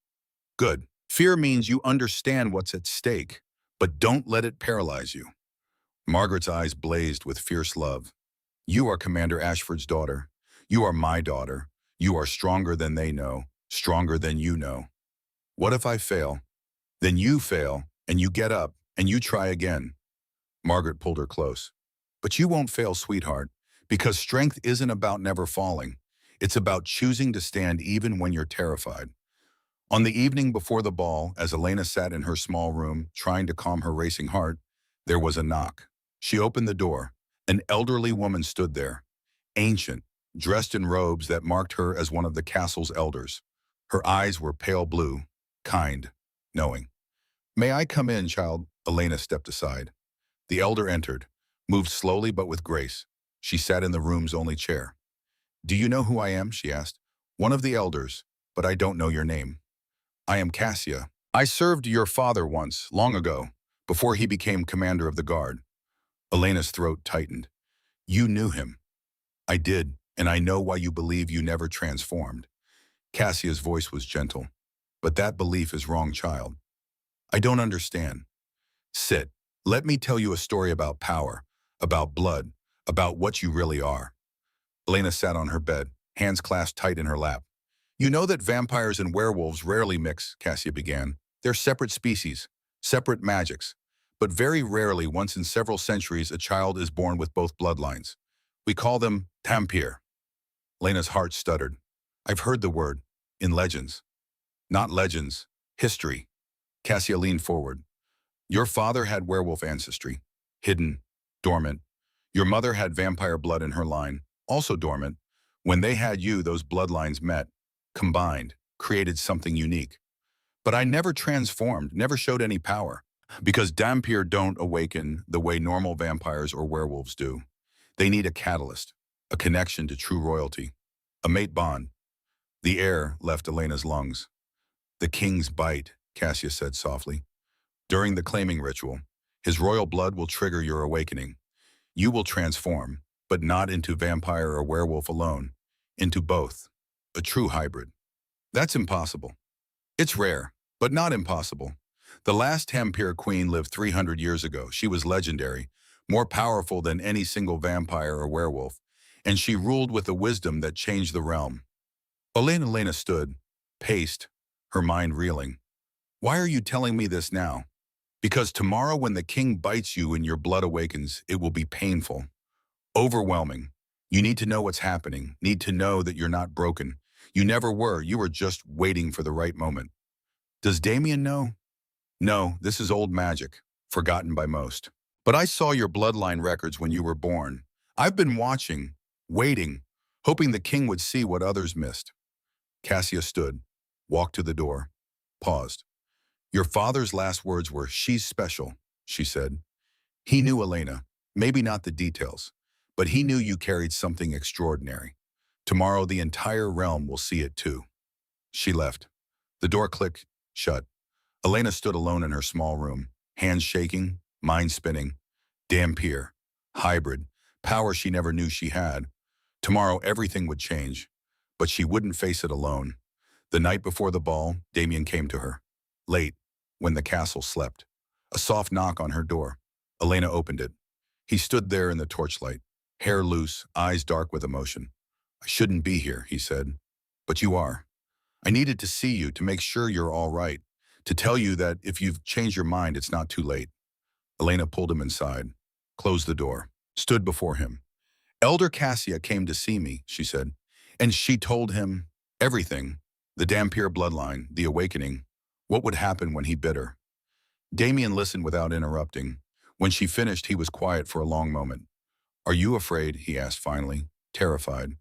Good. Fear means you understand what's at stake, but don't let it paralyze you. Margaret's eyes blazed with fierce love. You are Commander Ashford's daughter. You are my daughter. You are stronger than they know, stronger than you know. What if I fail? Then you fail, and you get up, and you try again. Margaret pulled her close. But you won't fail, sweetheart, because strength isn't about never falling. It's about choosing to stand even when you're terrified. On the evening before the ball, as Elena sat in her small room, trying to calm her racing heart, there was a knock. She opened the door. An elderly woman stood there, ancient, dressed in robes that marked her as one of the castle's elders. Her eyes were pale blue, kind, knowing. May I come in, child? Elena stepped aside. The elder entered, moved slowly but with grace. She sat in the room's only chair. Do you know who I am? She asked. One of the elders, but I don't know your name. I am Cassia. I served your father once, long ago, before he became commander of the guard. Elena's throat tightened. You knew him. I did, and I know why you believe you never transformed. Cassia's voice was gentle. But that belief is wrong, child. I don't understand. Sit. Let me tell you a story about power, about blood, about what you really are. Elena sat on her bed, hands clasped tight in her lap. You know that vampires and werewolves rarely mix, Cassia began. They're separate species, separate magics. But very rarely, once in several centuries, a child is born with both bloodlines. We call them tampir. Lena's heart stuttered. I've heard the word, in legends. Not legends, history. Cassia leaned forward. Your father had werewolf ancestry, hidden, dormant. Your mother had vampire blood in her line, also dormant. When they had you, those bloodlines met, combined, created something unique. But I never transformed, never showed any power. Because Dhampir don't awaken the way normal vampires or werewolves do. They need a catalyst, a connection to true royalty, a mate bond. The air left Elena's lungs. The king's bite, Cassia said softly. During the claiming ritual, his royal blood will trigger your awakening. You will transform, but not into vampire or werewolf alone, into both, a true hybrid. That's impossible. It's rare, but not impossible. The last Dhampir queen lived 300 years ago. She was legendary, more powerful than any single vampire or werewolf, and she ruled with a wisdom that changed the realm. Elena stood, paced, her mind reeling. Why are you telling me this now? Because tomorrow when the king bites you and your blood awakens, it will be painful, overwhelming. You need to know what's happening, need to know that you're not broken. You never were, you were just waiting for the right moment. Does Damien know? No, this is old magic, forgotten by most. But I saw your bloodline records when you were born. I've been watching, waiting, hoping the king would see what others missed. Cassia stood, walked to the door, paused. Your father's last words were, she's special, she said. He knew Elena, maybe not the details, but he knew you carried something extraordinary. Tomorrow the entire realm will see it too. She left. The door clicked shut. Elena stood alone in her small room, hands shaking, mind spinning. Dampier, hybrid, power she never knew she had. Tomorrow everything would change, but she wouldn't face it alone. The night before the ball, Damien came to her. Late, when the castle slept. A soft knock on her door. Elena opened it. He stood there in the torchlight, hair loose, eyes dark with emotion. I shouldn't be here, he said. But you are. I needed to see you to make sure you're all right, to tell you that if you've changed your mind, it's not too late. Elena pulled him inside, closed the door, stood before him. Elder Cassia came to see me, she said, and she told him everything, the Dampier bloodline, the awakening, what would happen when he bit her. Damien listened without interrupting. When she finished, he was quiet for a long moment. Are you afraid, he asked finally, terrified,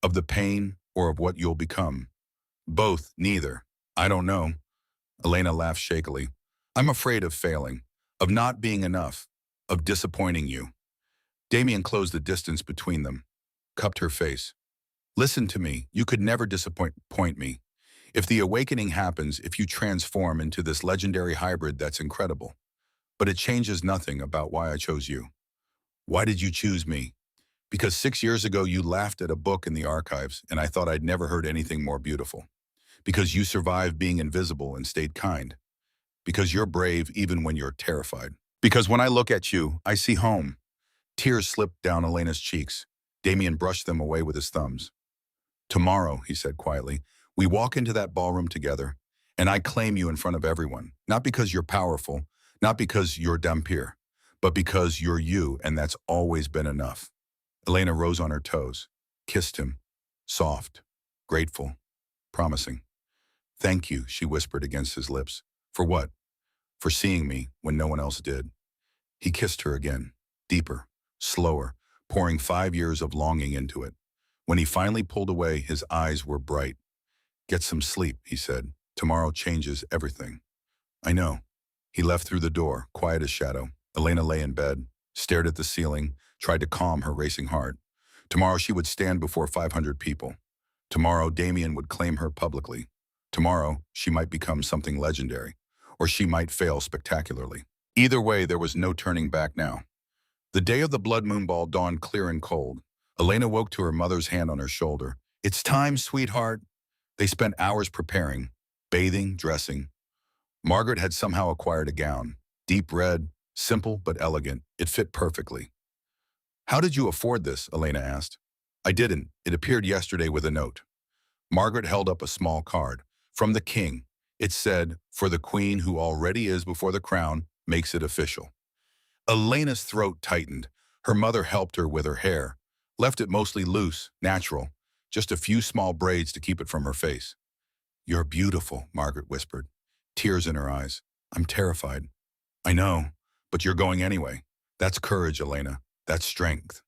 of the pain or of what you'll become? Both, neither. I don't know. Elena laughed shakily. I'm afraid of failing, of not being enough, of disappointing you. Damien closed the distance between them, cupped her face. Listen to me, you could never disappoint me. If the awakening happens, if you transform into this legendary hybrid, that's incredible. But it changes nothing about why I chose you. Why did you choose me? Because 6 years ago you laughed at a book in the archives, and I thought I'd never heard anything more beautiful. Because you survived being invisible and stayed kind. Because you're brave even when you're terrified. Because when I look at you, I see home. Tears slipped down Elena's cheeks. Damien brushed them away with his thumbs. Tomorrow, he said quietly, we walk into that ballroom together, and I claim you in front of everyone. Not because you're powerful, not because you're Dampier, but because you're you, and that's always been enough. Elena rose on her toes, kissed him, soft, grateful, promising. Thank you, she whispered against his lips. For what? For seeing me when no one else did. He kissed her again, deeper, slower, pouring 5 years of longing into it. When he finally pulled away, his eyes were bright. Get some sleep, he said. Tomorrow changes everything. I know. He left through the door, quiet as shadow. Elena lay in bed, stared at the ceiling, tried to calm her racing heart. Tomorrow she would stand before 500 people. Tomorrow Damien would claim her publicly. Tomorrow she might become something legendary, or she might fail spectacularly. Either way, there was no turning back now. The day of the blood moon ball dawned clear and cold. Elena woke to her mother's hand on her shoulder. It's time, sweetheart. They spent hours preparing, bathing, dressing. Margaret had somehow acquired a gown, deep red, simple but elegant. It fit perfectly. How did you afford this? Elena asked. I didn't. It appeared yesterday with a note. Margaret held up a small card. From the king. It said, for the queen who already is before the crown, makes it official. Elena's throat tightened. Her mother helped her with her hair, left it mostly loose, natural, just a few small braids to keep it from her face. You're beautiful, Margaret whispered, tears in her eyes. I'm terrified. I know, but you're going anyway. That's courage, Elena. That's strength.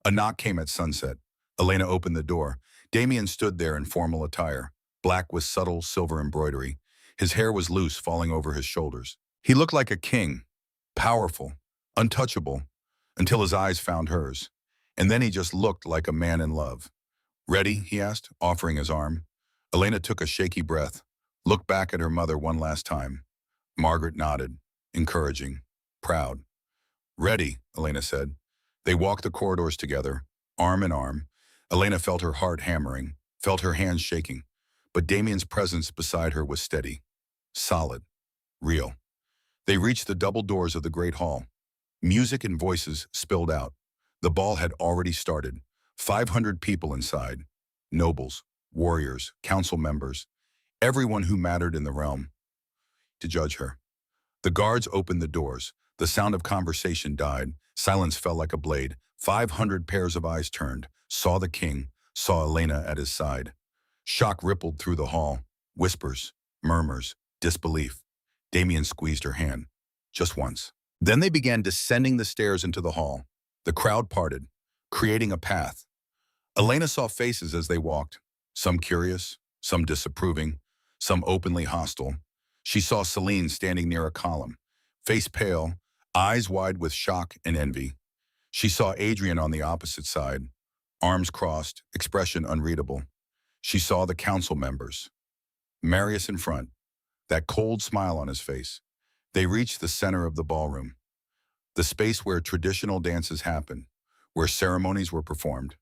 A knock came at sunset. Elena opened the door. Damien stood there in formal attire, black with subtle silver embroidery. His hair was loose, falling over his shoulders. He looked like a king, powerful, untouchable, until his eyes found hers. And then he just looked like a man in love. Ready? He asked, offering his arm. Elena took a shaky breath, looked back at her mother one last time. Margaret nodded, encouraging, proud. Ready, Elena said. They walked the corridors together, arm in arm. Elena felt her heart hammering, felt her hands shaking. But Damien's presence beside her was steady, solid, real. They reached the double doors of the great hall. Music and voices spilled out. The ball had already started. 500 people inside. Nobles, warriors, council members, everyone who mattered in the realm. To judge her. The guards opened the doors. The sound of conversation died. Silence fell like a blade. 500 pairs of eyes turned, saw the king, saw Elena at his side. Shock rippled through the hall. Whispers, murmurs, disbelief. Damien squeezed her hand. Just once. Then they began descending the stairs into the hall. The crowd parted, creating a path. Elena saw faces as they walked, some curious, some disapproving, some openly hostile. She saw Celine standing near a column, face pale, eyes wide with shock and envy. She saw Adrian on the opposite side, arms crossed, expression unreadable. She saw the council members. Marius in front, that cold smile on his face. They reached the center of the ballroom, the space where traditional dances happen, where ceremonies were performed,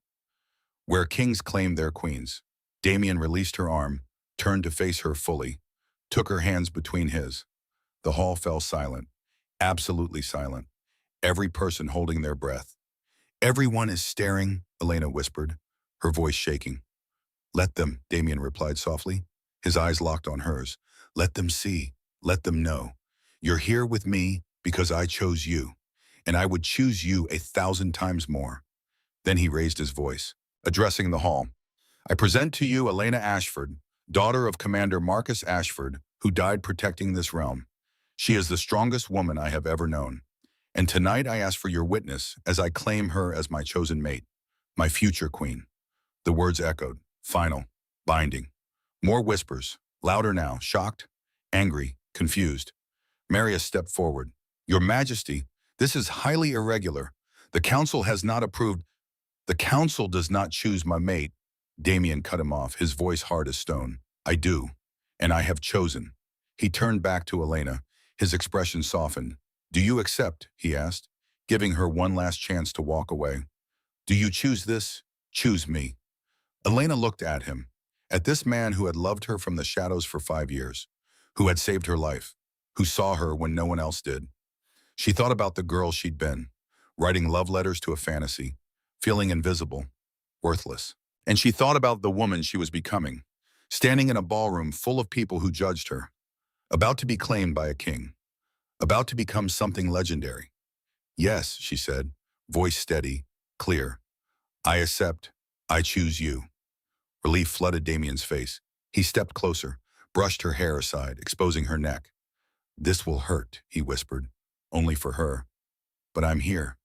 where kings claimed their queens. Damien released her arm, turned to face her fully, took her hands between his. The hall fell silent, absolutely silent, every person holding their breath. Everyone is staring, Elena whispered, her voice shaking. Let them, Damien replied softly, his eyes locked on hers. Let them see, let them know. You're here with me because I chose you, and I would choose you 1,000 times more. Then he raised his voice, addressing the hall. I present to you Elena Ashford, daughter of Commander Marcus Ashford, who died protecting this realm. She is the strongest woman I have ever known. And tonight I ask for your witness as I claim her as my chosen mate, my future queen. The words echoed, final, binding. More whispers, louder now, shocked, angry, confused. Marius stepped forward. Your Majesty, this is highly irregular. The council has not approved. The council does not choose my mate. Damien cut him off, his voice hard as stone. I do, and I have chosen. He turned back to Elena, his expression softened. Do you accept, he asked, giving her one last chance to walk away. Do you choose this? Choose me. Elena looked at him, at this man who had loved her from the shadows for 5 years, who had saved her life, who saw her when no one else did. She thought about the girl she'd been, writing love letters to a fantasy, feeling invisible, worthless. And she thought about the woman she was becoming, standing in a ballroom full of people who judged her, about to be claimed by a king, about to become something legendary. Yes, she said, voice steady, clear. I accept. I choose you. Relief flooded Damien's face. He stepped closer, brushed her hair aside, exposing her neck. This will hurt, he whispered, only for her. But I'm here.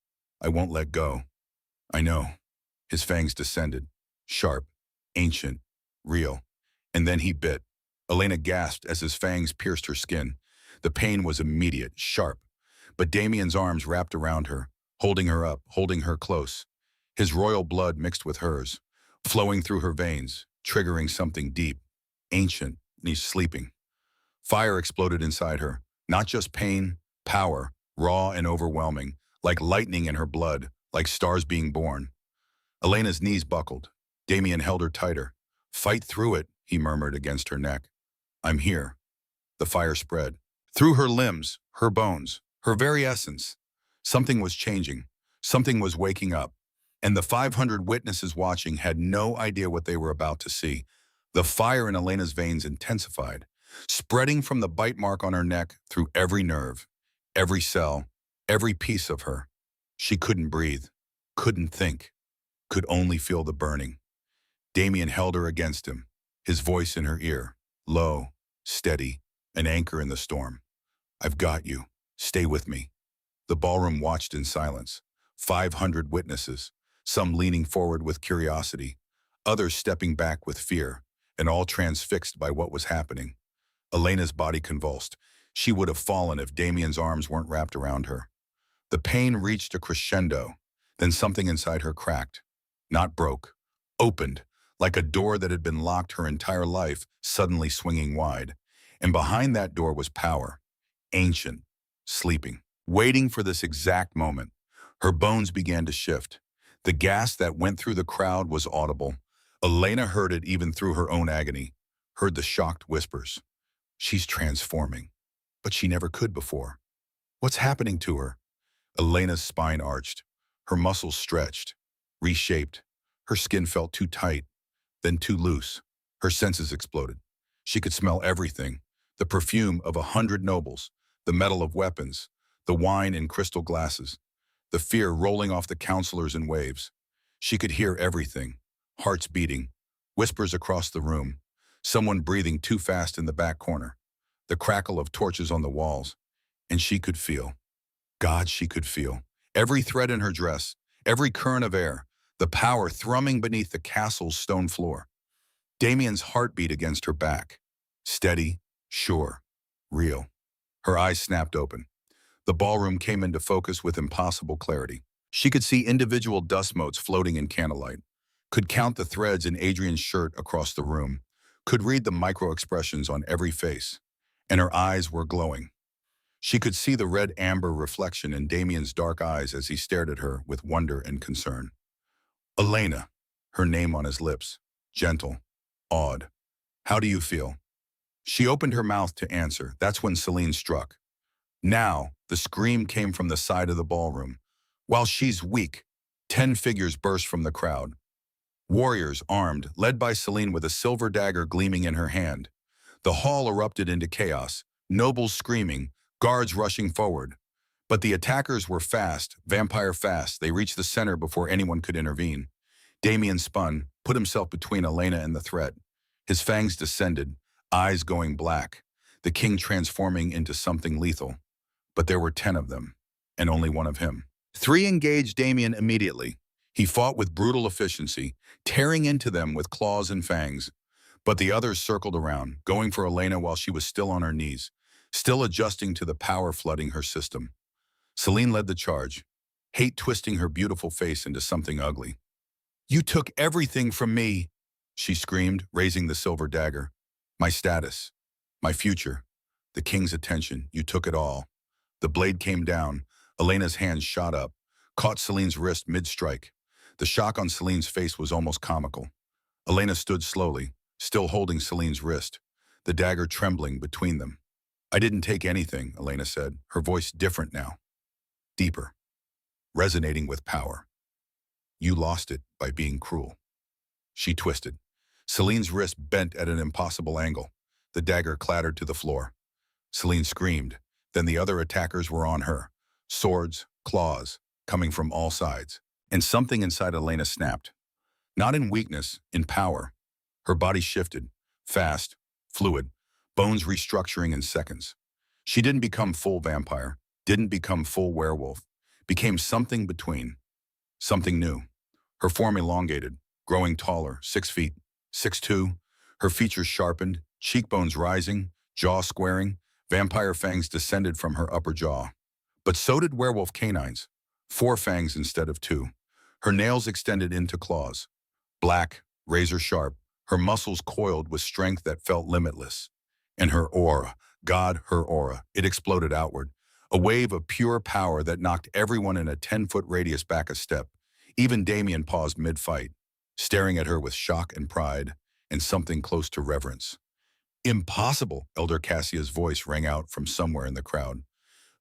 I won't let go. I know. His fangs descended, sharp, ancient, real. And then he bit. Elena gasped as his fangs pierced her skin. The pain was immediate, sharp. But Damien's arms wrapped around her, holding her up, holding her close. His royal blood mixed with hers, flowing through her veins, triggering something deep, ancient, and he's sleeping. Fire exploded inside her, not just pain, power, raw and overwhelming, like lightning in her blood, like stars being born. Elena's knees buckled. Damien held her tighter. Fight through it, he murmured against her neck. I'm here. The fire spread. Through her limbs, her bones, her very essence. Something was changing. Something was waking up. And the 500 witnesses watching had no idea what they were about to see. The fire in Elena's veins intensified, spreading from the bite mark on her neck through every nerve, every cell, every piece of her. She couldn't breathe, couldn't think, could only feel the burning. Damien held her against him, his voice in her ear, low, steady, an anchor in the storm. I've got you. Stay with me. The ballroom watched in silence. 500 witnesses, some leaning forward with curiosity, others stepping back with fear, and all transfixed by what was happening. Elena's body convulsed. She would have fallen if Damien's arms weren't wrapped around her. The pain reached a crescendo, then something inside her cracked. Not broke, opened, like a door that had been locked her entire life, suddenly swinging wide. And behind that door was power, ancient, sleeping, waiting for this exact moment. Her bones began to shift. The gasp that went through the crowd was audible. Elena heard it even through her own agony, heard the shocked whispers. She's transforming, but she never could before. What's happening to her? Elena's spine arched, her muscles stretched, reshaped. Her skin felt too tight, then too loose. Her senses exploded. She could smell everything, the perfume of 100 nobles, the metal of weapons, the wine in crystal glasses, the fear rolling off the counselors in waves. She could hear everything, hearts beating, whispers across the room, someone breathing too fast in the back corner, the crackle of torches on the walls, and she could feel. God, she could feel. Every thread in her dress, every current of air, the power thrumming beneath the castle's stone floor. Damien's heart beat against her back. Steady, sure, real. Her eyes snapped open. The ballroom came into focus with impossible clarity. She could see individual dust motes floating in candlelight, could count the threads in Adrian's shirt across the room, could read the micro-expressions on every face, and her eyes were glowing. She could see the red-amber reflection in Damien's dark eyes as he stared at her with wonder and concern. Elena, her name on his lips, gentle, awed. How do you feel? She opened her mouth to answer. That's when Celine struck. Now, the scream came from the side of the ballroom. While she's weak, 10 figures burst from the crowd. Warriors, armed, led by Celine with a silver dagger gleaming in her hand. The hall erupted into chaos, nobles screaming, guards rushing forward. But the attackers were fast, vampire fast. They reached the center before anyone could intervene. Damien spun, put himself between Elena and the threat. His fangs descended, eyes going black, the king transforming into something lethal. But there were 10 of them, and only one of him. 3 engaged Damien immediately. He fought with brutal efficiency, tearing into them with claws and fangs. But the others circled around, going for Elena while she was still on her knees, still adjusting to the power flooding her system. Celine led the charge, hate twisting her beautiful face into something ugly. "You took everything from me," she screamed, raising the silver dagger. "My status, my future, the king's attention, you took it all." The blade came down. Elena's hand shot up, caught Celine's wrist mid-strike. The shock on Celine's face was almost comical. Elena stood slowly, still holding Celine's wrist, the dagger trembling between them. "I didn't take anything," Elena said, her voice different now, deeper, resonating with power. "You lost it by being cruel." She twisted. Celine's wrist bent at an impossible angle. The dagger clattered to the floor. Celine screamed. Then the other attackers were on her. Swords, claws, coming from all sides. And something inside Elena snapped. Not in weakness, in power. Her body shifted, fast, fluid, bones restructuring in seconds. She didn't become full vampire, didn't become full werewolf, became something between, something new. Her form elongated, growing taller, 6 feet, 6'2", her features sharpened, cheekbones rising, jaw squaring, vampire fangs descended from her upper jaw. But so did werewolf canines, 4 fangs instead of 2. Her nails extended into claws, black, razor sharp, her muscles coiled with strength that felt limitless. And her aura, God, her aura, it exploded outward, a wave of pure power that knocked everyone in a 10-foot radius back a step. Even Damien paused mid-fight, staring at her with shock and pride, and something close to reverence. "Impossible," Elder Cassia's voice rang out from somewhere in the crowd.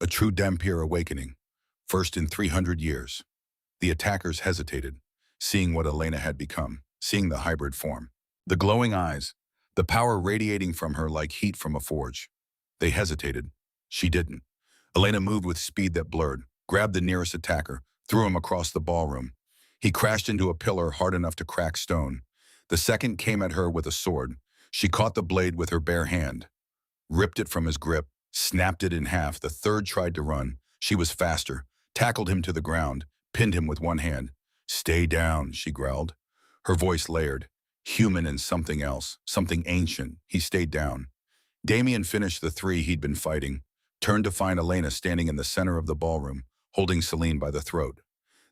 A true Dampier awakening, first in 300 years. The attackers hesitated, seeing what Elena had become, seeing the hybrid form. The glowing eyes, the power radiating from her like heat from a forge. They hesitated. She didn't. Elena moved with speed that blurred, grabbed the nearest attacker, threw him across the ballroom. He crashed into a pillar hard enough to crack stone. The second came at her with a sword. She caught the blade with her bare hand, ripped it from his grip, snapped it in half. The third tried to run. She was faster, tackled him to the ground, pinned him with one hand. "Stay down," she growled. Her voice layered, human and something else, something ancient. He stayed down. Damien finished the 3 he'd been fighting, turned to find Elena standing in the center of the ballroom, holding Celine by the throat.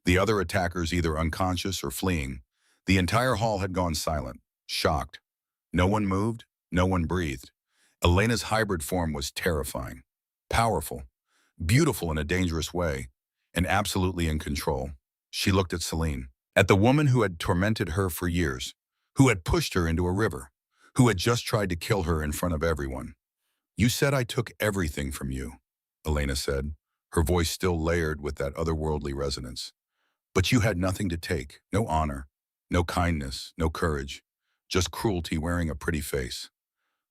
The other attackers either unconscious or fleeing. The entire hall had gone silent, shocked. No one moved, no one breathed. Elena's hybrid form was terrifying, powerful, beautiful in a dangerous way, and absolutely in control. She looked at Celine, at the woman who had tormented her for years, who had pushed her into a river, who had just tried to kill her in front of everyone. "You said I took everything from you," Elena said, her voice still layered with that otherworldly resonance. "But you had nothing to take, no honor, no kindness, no courage, just cruelty wearing a pretty face."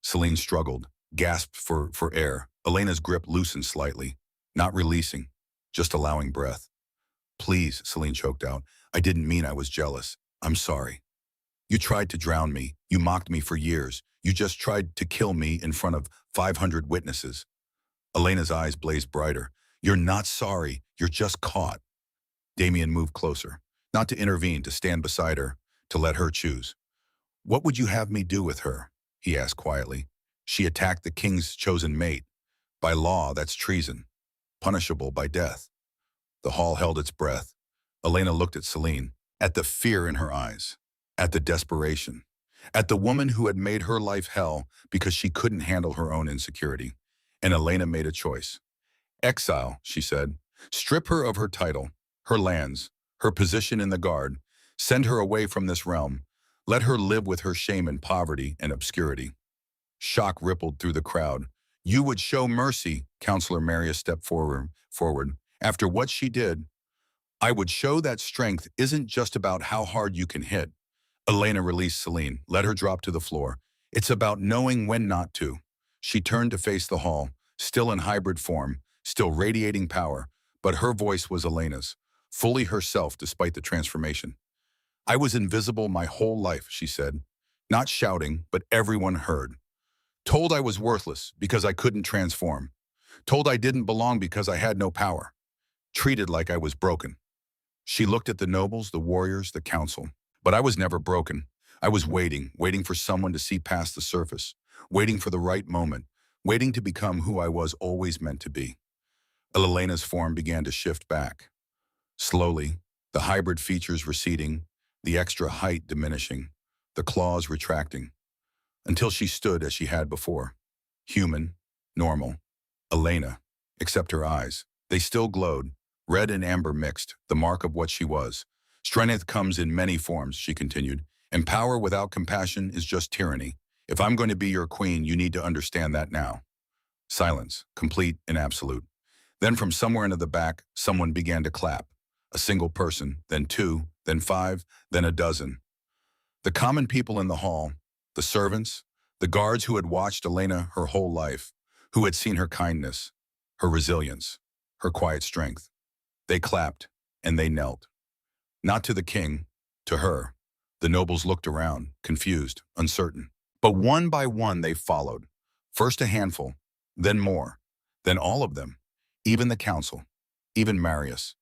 Celine struggled, gasped for air. Elena's grip loosened slightly, not releasing, just allowing breath. "Please," Celine choked out, "I didn't mean I was jealous. I'm sorry. You tried to drown me. You mocked me for years. You just tried to kill me in front of 500 witnesses." Elena's eyes blazed brighter. "You're not sorry. You're just caught." Damien moved closer, not to intervene, to stand beside her, to let her choose. "What would you have me do with her?" he asked quietly. "She attacked the king's chosen mate. By law, that's treason." punishable by death. The hall held its breath. Elena looked at Celine, at the fear in her eyes, at the desperation, at the woman who had made her life hell because she couldn't handle her own insecurity. And Elena made a choice. Exile, she said. Strip her of her title, her lands, her position in the guard. Send her away from this realm. Let her live with her shame in poverty and obscurity. Shock rippled through the crowd. You would show mercy, Counselor Marius stepped forward. After what she did, I would show that strength isn't just about how hard you can hit. Elena released Celine, let her drop to the floor. It's about knowing when not to. She turned to face the hall, still in hybrid form, still radiating power, but her voice was Elena's, fully herself despite the transformation. I was invisible my whole life, she said. Not shouting, but everyone heard. Told I was worthless because I couldn't transform. Told I didn't belong because I had no power. Treated like I was broken. She looked at the nobles, the warriors, the council. But I was never broken. I was waiting for someone to see past the surface, waiting for the right moment, waiting to become who I was always meant to be. Elena's form began to shift back. Slowly, the hybrid features receding, the extra height diminishing, the claws retracting, until she stood as she had before. Human, normal, Elena, except her eyes. They still glowed, red and amber mixed, the mark of what she was. Strength comes in many forms, she continued, and power without compassion is just tyranny. If I'm going to be your queen, you need to understand that now. Silence, complete and absolute. Then from somewhere into the back, someone began to clap. A single person, then two, then five, then a dozen. The common people in the hall, the servants, the guards who had watched Elena her whole life, who had seen her kindness, her resilience, her quiet strength. They clapped, and they knelt. Not to the king, to her. The nobles looked around, confused, uncertain. But one by one they followed. First a handful, then more, then all of them. Even the council, even Marius,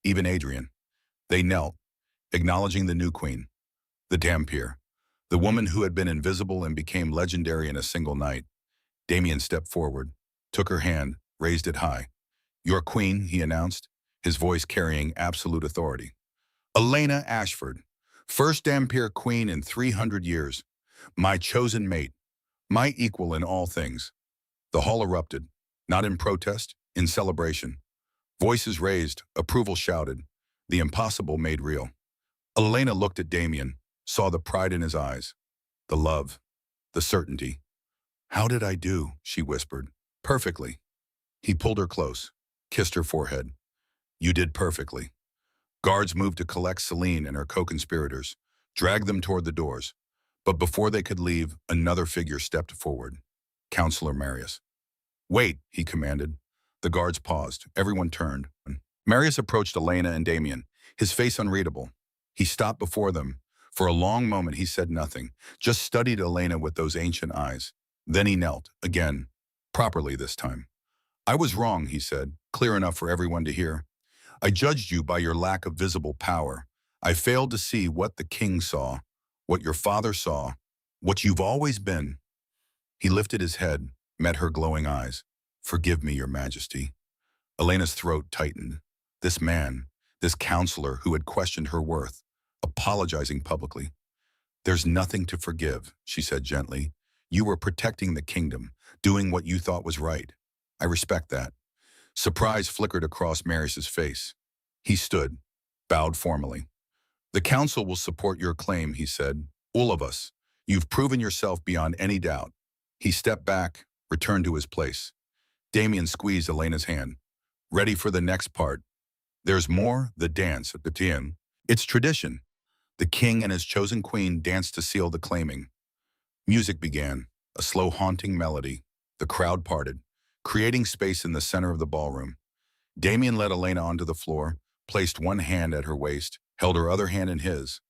even Adrian. They knelt, acknowledging the new queen, the Dampier, the woman who had been invisible and became legendary in a single night. Damien stepped forward, took her hand, raised it high. Your queen, he announced, his voice carrying absolute authority. Elena Ashford, first Dampier queen in 300 years. My chosen mate, my equal in all things. The hall erupted, not in protest, in celebration. Voices raised, approval shouted, the impossible made real. Elena looked at Damien, saw the pride in his eyes, the love, the certainty. How did I do? She whispered. Perfectly. He pulled her close, kissed her forehead. You did perfectly. Guards moved to collect Celine and her co-conspirators, dragged them toward the doors. But before they could leave, another figure stepped forward. Counselor Marius. Wait, he commanded. The guards paused. Everyone turned. Marius approached Elena and Damien, his face unreadable. He stopped before them. For a long moment he said nothing, just studied Elena with those ancient eyes. Then he knelt, again, properly this time. I was wrong, he said, clear enough for everyone to hear. I judged you by your lack of visible power. I failed to see what the king saw, what your father saw, what you've always been. He lifted his head, met her glowing eyes. Forgive me, your majesty. Elena's throat tightened. This man, this counselor who had questioned her worth, apologizing publicly. There's nothing to forgive, she said gently. You were protecting the kingdom, doing what you thought was right. I respect that. Surprise flickered across Marius's face. He stood, bowed formally. The council will support your claim, he said. All of us. You've proven yourself beyond any doubt. He stepped back, returned to his place. Damien squeezed Elena's hand. Ready for the next part. There's more, the dance at the Tien. It's tradition. The king and his chosen queen danced to seal the claiming. Music began, a slow haunting melody. The crowd parted, creating space in the center of the ballroom. Damien led Elena onto the floor, placed one hand at her waist, held her other hand in his,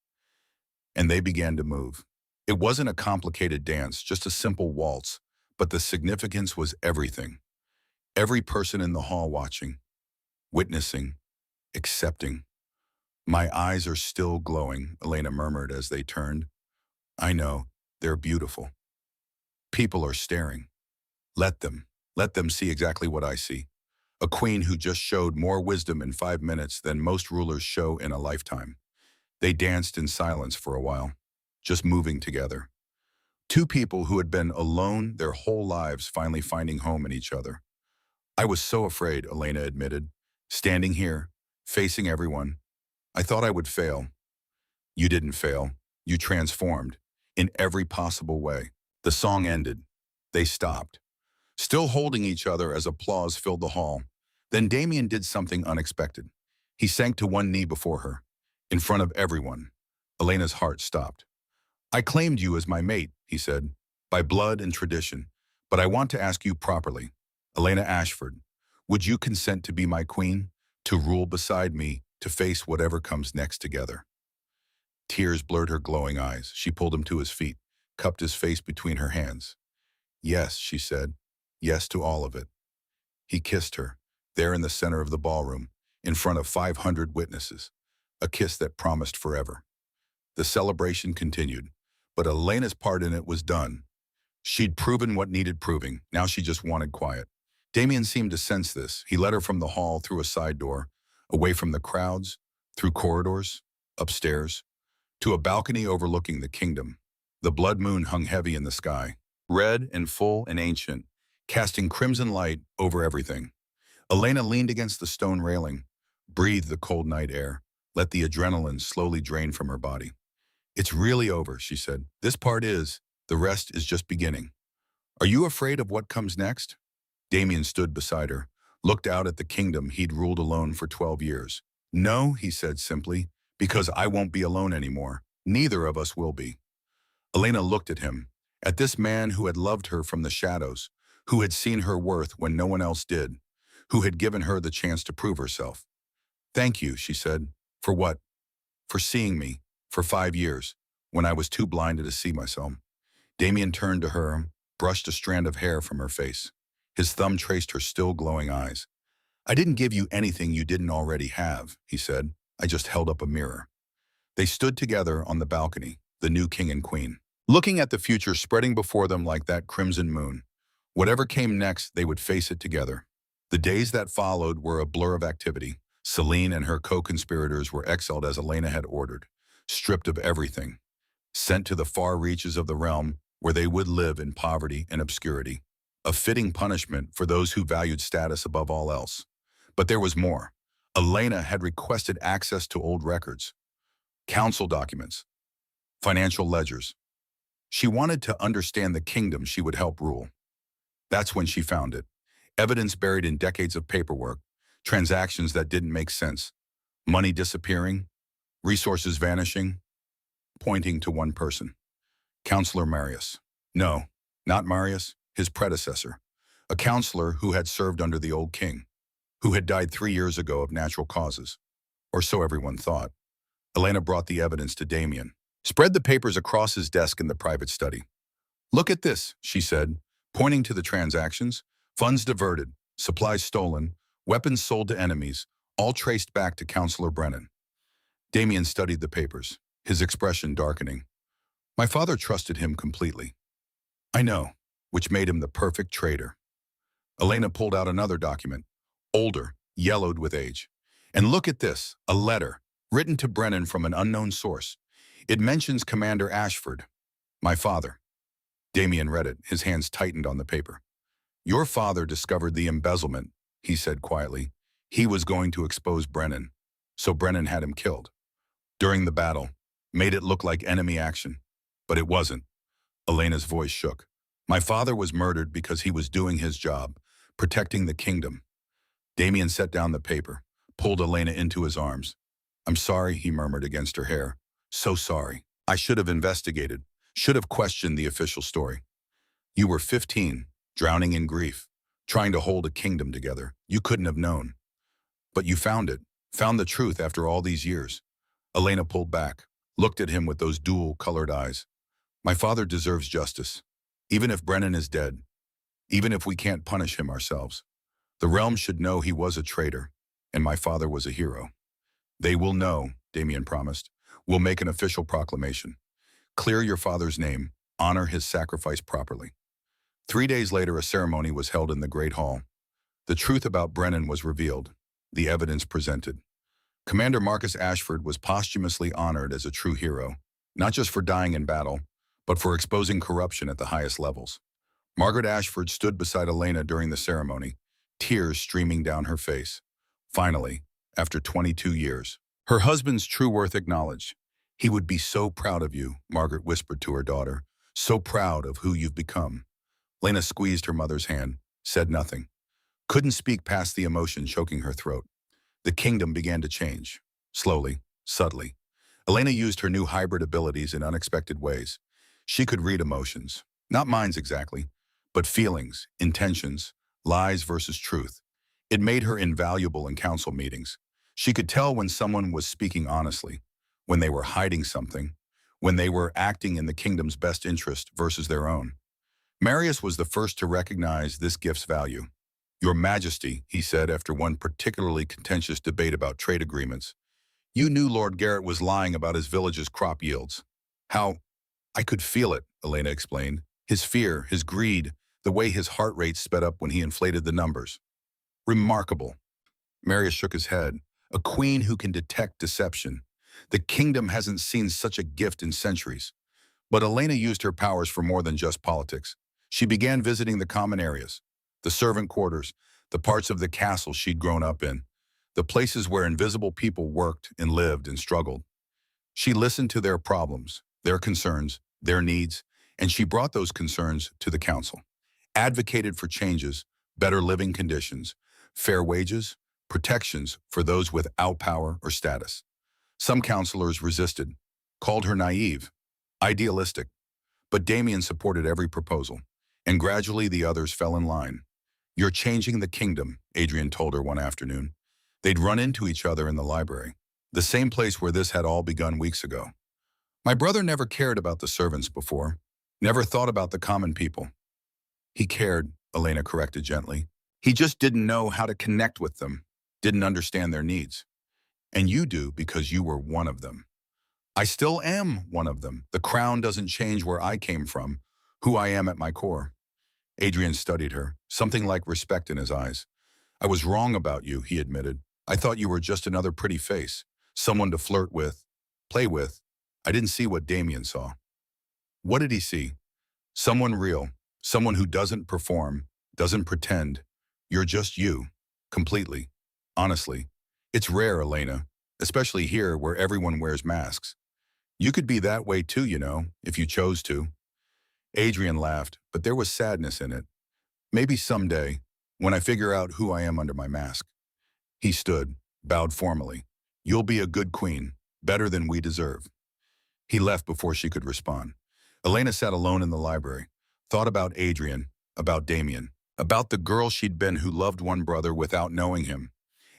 and they began to move. It wasn't a complicated dance, just a simple waltz, but the significance was everything. Every person in the hall watching, witnessing, accepting. My eyes are still glowing, Elena murmured as they turned. I know, they're beautiful. People are staring. Let them see exactly what I see. a queen who just showed more wisdom in 5 minutes than most rulers show in a lifetime. They danced in silence for a while, just moving together. Two people who had been alone their whole lives finally finding home in each other. I was so afraid, Elena admitted, standing here, facing everyone. I thought I would fail. You didn't fail. You transformed, in every possible way. The song ended. They stopped, still holding each other as applause filled the hall. Then Damien did something unexpected. He sank to one knee before her, in front of everyone. Elena's heart stopped. I claimed you as my mate, he said, by blood and tradition, but I want to ask you properly. Elena Ashford, would you consent to be my queen, to rule beside me, to face whatever comes next together? Tears blurred her glowing eyes. She pulled him to his feet, cupped his face between her hands. Yes, she said. Yes to all of it. He kissed her, there in the center of the ballroom, in front of 500 witnesses, a kiss that promised forever. The celebration continued, but Elena's part in it was done. She'd proven what needed proving. Now she just wanted quiet. Damien seemed to sense this. He led her from the hall through a side door, away from the crowds, through corridors, upstairs, to a balcony overlooking the kingdom. The blood moon hung heavy in the sky, red and full and ancient, casting crimson light over everything. Elena leaned against the stone railing, breathed the cold night air, let the adrenaline slowly drain from her body. It's really over, she said. This part is, the rest is just beginning. Are you afraid of what comes next? Damien stood beside her, looked out at the kingdom he'd ruled alone for 12 years. No, he said simply, because I won't be alone anymore. Neither of us will be. Elena looked at him, at this man who had loved her from the shadows, who had seen her worth when no one else did, who had given her the chance to prove herself. Thank you, she said. For what? For seeing me, for 5 years, when I was too blinded to see myself. Damien turned to her, brushed a strand of hair from her face. His thumb traced her still glowing eyes. I didn't give you anything you didn't already have, he said. I just held up a mirror. They stood together on the balcony, the new king and queen, looking at the future spreading before them like that crimson moon. Whatever came next, they would face it together. The days that followed were a blur of activity. Celine and her co-conspirators were exiled as Elena had ordered, stripped of everything, sent to the far reaches of the realm where they would live in poverty and obscurity, a fitting punishment for those who valued status above all else. But there was more. Elena had requested access to old records, council documents, financial ledgers. She wanted to understand the kingdom she would help rule. That's when she found it. Evidence buried in decades of paperwork, transactions that didn't make sense, money disappearing, resources vanishing, pointing to one person. Counselor Marius. No, not Marius, his predecessor. A counselor who had served under the old king, who had died 3 years ago of natural causes. Or so everyone thought. Elena brought the evidence to Damien, spread the papers across his desk in the private study. Look at this, she said, pointing to the transactions. Funds diverted, supplies stolen, weapons sold to enemies, all traced back to Counselor Brennan. Damien studied the papers, his expression darkening. My father trusted him completely. I know, which made him the perfect traitor. Elena pulled out another document, older, yellowed with age. And look at this, a letter, written to Brennan from an unknown source. It mentions Commander Ashford, my father. Damien read it, his hands tightened on the paper. Your father discovered the embezzlement, he said quietly. He was going to expose Brennan, so Brennan had him killed. During the battle, made it look like enemy action, but it wasn't. Elena's voice shook. My father was murdered because he was doing his job, protecting the kingdom. Damien set down the paper, pulled Elena into his arms. I'm sorry, he murmured against her hair. So sorry. I should have investigated, should have questioned the official story. You were 15, drowning in grief, trying to hold a kingdom together. You couldn't have known. But you found it, found the truth after all these years. Elena pulled back, looked at him with those dual-colored eyes. My father deserves justice, even if Brennan is dead, even if we can't punish him ourselves. The realm should know he was a traitor, and my father was a hero. They will know, Damien promised. We'll make an official proclamation. Clear your father's name, honor his sacrifice properly. 3 days later, a ceremony was held in the Great Hall. The truth about Brennan was revealed, the evidence presented. Commander Marcus Ashford was posthumously honored as a true hero, not just for dying in battle, but for exposing corruption at the highest levels. Margaret Ashford stood beside Elena during the ceremony, tears streaming down her face. Finally, after 22 years, her husband's true worth acknowledged. He would be so proud of you, Margaret whispered to her daughter, so proud of who you've become. Lena squeezed her mother's hand, said nothing, couldn't speak past the emotion choking her throat. The kingdom began to change, slowly, subtly. Elena used her new hybrid abilities in unexpected ways. She could read emotions, not minds exactly, but feelings, intentions, lies versus truth. It made her invaluable in council meetings. She could tell when someone was speaking honestly, when they were hiding something, when they were acting in the kingdom's best interest versus their own. Marius was the first to recognize this gift's value. Your Majesty, he said after one particularly contentious debate about trade agreements, you knew Lord Garrett was lying about his village's crop yields. How? I could feel it, Elena explained. His fear, his greed, the way his heart rate sped up when he inflated the numbers. Remarkable. Marius shook his head. A queen who can detect deception. The kingdom hasn't seen such a gift in centuries. But Elena used her powers for more than just politics. She began visiting the common areas, the servant quarters, the parts of the castle she'd grown up in, the places where invisible people worked and lived and struggled. She listened to their problems, their concerns, their needs, and she brought those concerns to the council. Advocated for changes, better living conditions, fair wages, protections for those without power or status. Some councilors resisted, called her naive, idealistic, but Damien supported every proposal, and gradually the others fell in line. You're changing the kingdom, Adrian told her one afternoon. They'd run into each other in the library, the same place where this had all begun weeks ago. My brother never cared about the servants before, never thought about the common people. He cared, Elena corrected gently. He just didn't know how to connect with them, didn't understand their needs. And you do because you were one of them. I still am one of them. The crown doesn't change where I came from, who I am at my core. Adrian studied her, something like respect in his eyes. I was wrong about you, he admitted. I thought you were just another pretty face, someone to flirt with, play with. I didn't see what Damien saw. What did he see? Someone real, someone who doesn't perform, doesn't pretend. You're just you, completely, honestly. It's rare, Elena, especially here where everyone wears masks. You could be that way too, you know, if you chose to. Adrian laughed, but there was sadness in it. Maybe someday, when I figure out who I am under my mask. He stood, bowed formally. You'll be a good queen, better than we deserve. He left before she could respond. Elena sat alone in the library, thought about Adrian, about Damien, about the girl she'd been who loved one brother without knowing him,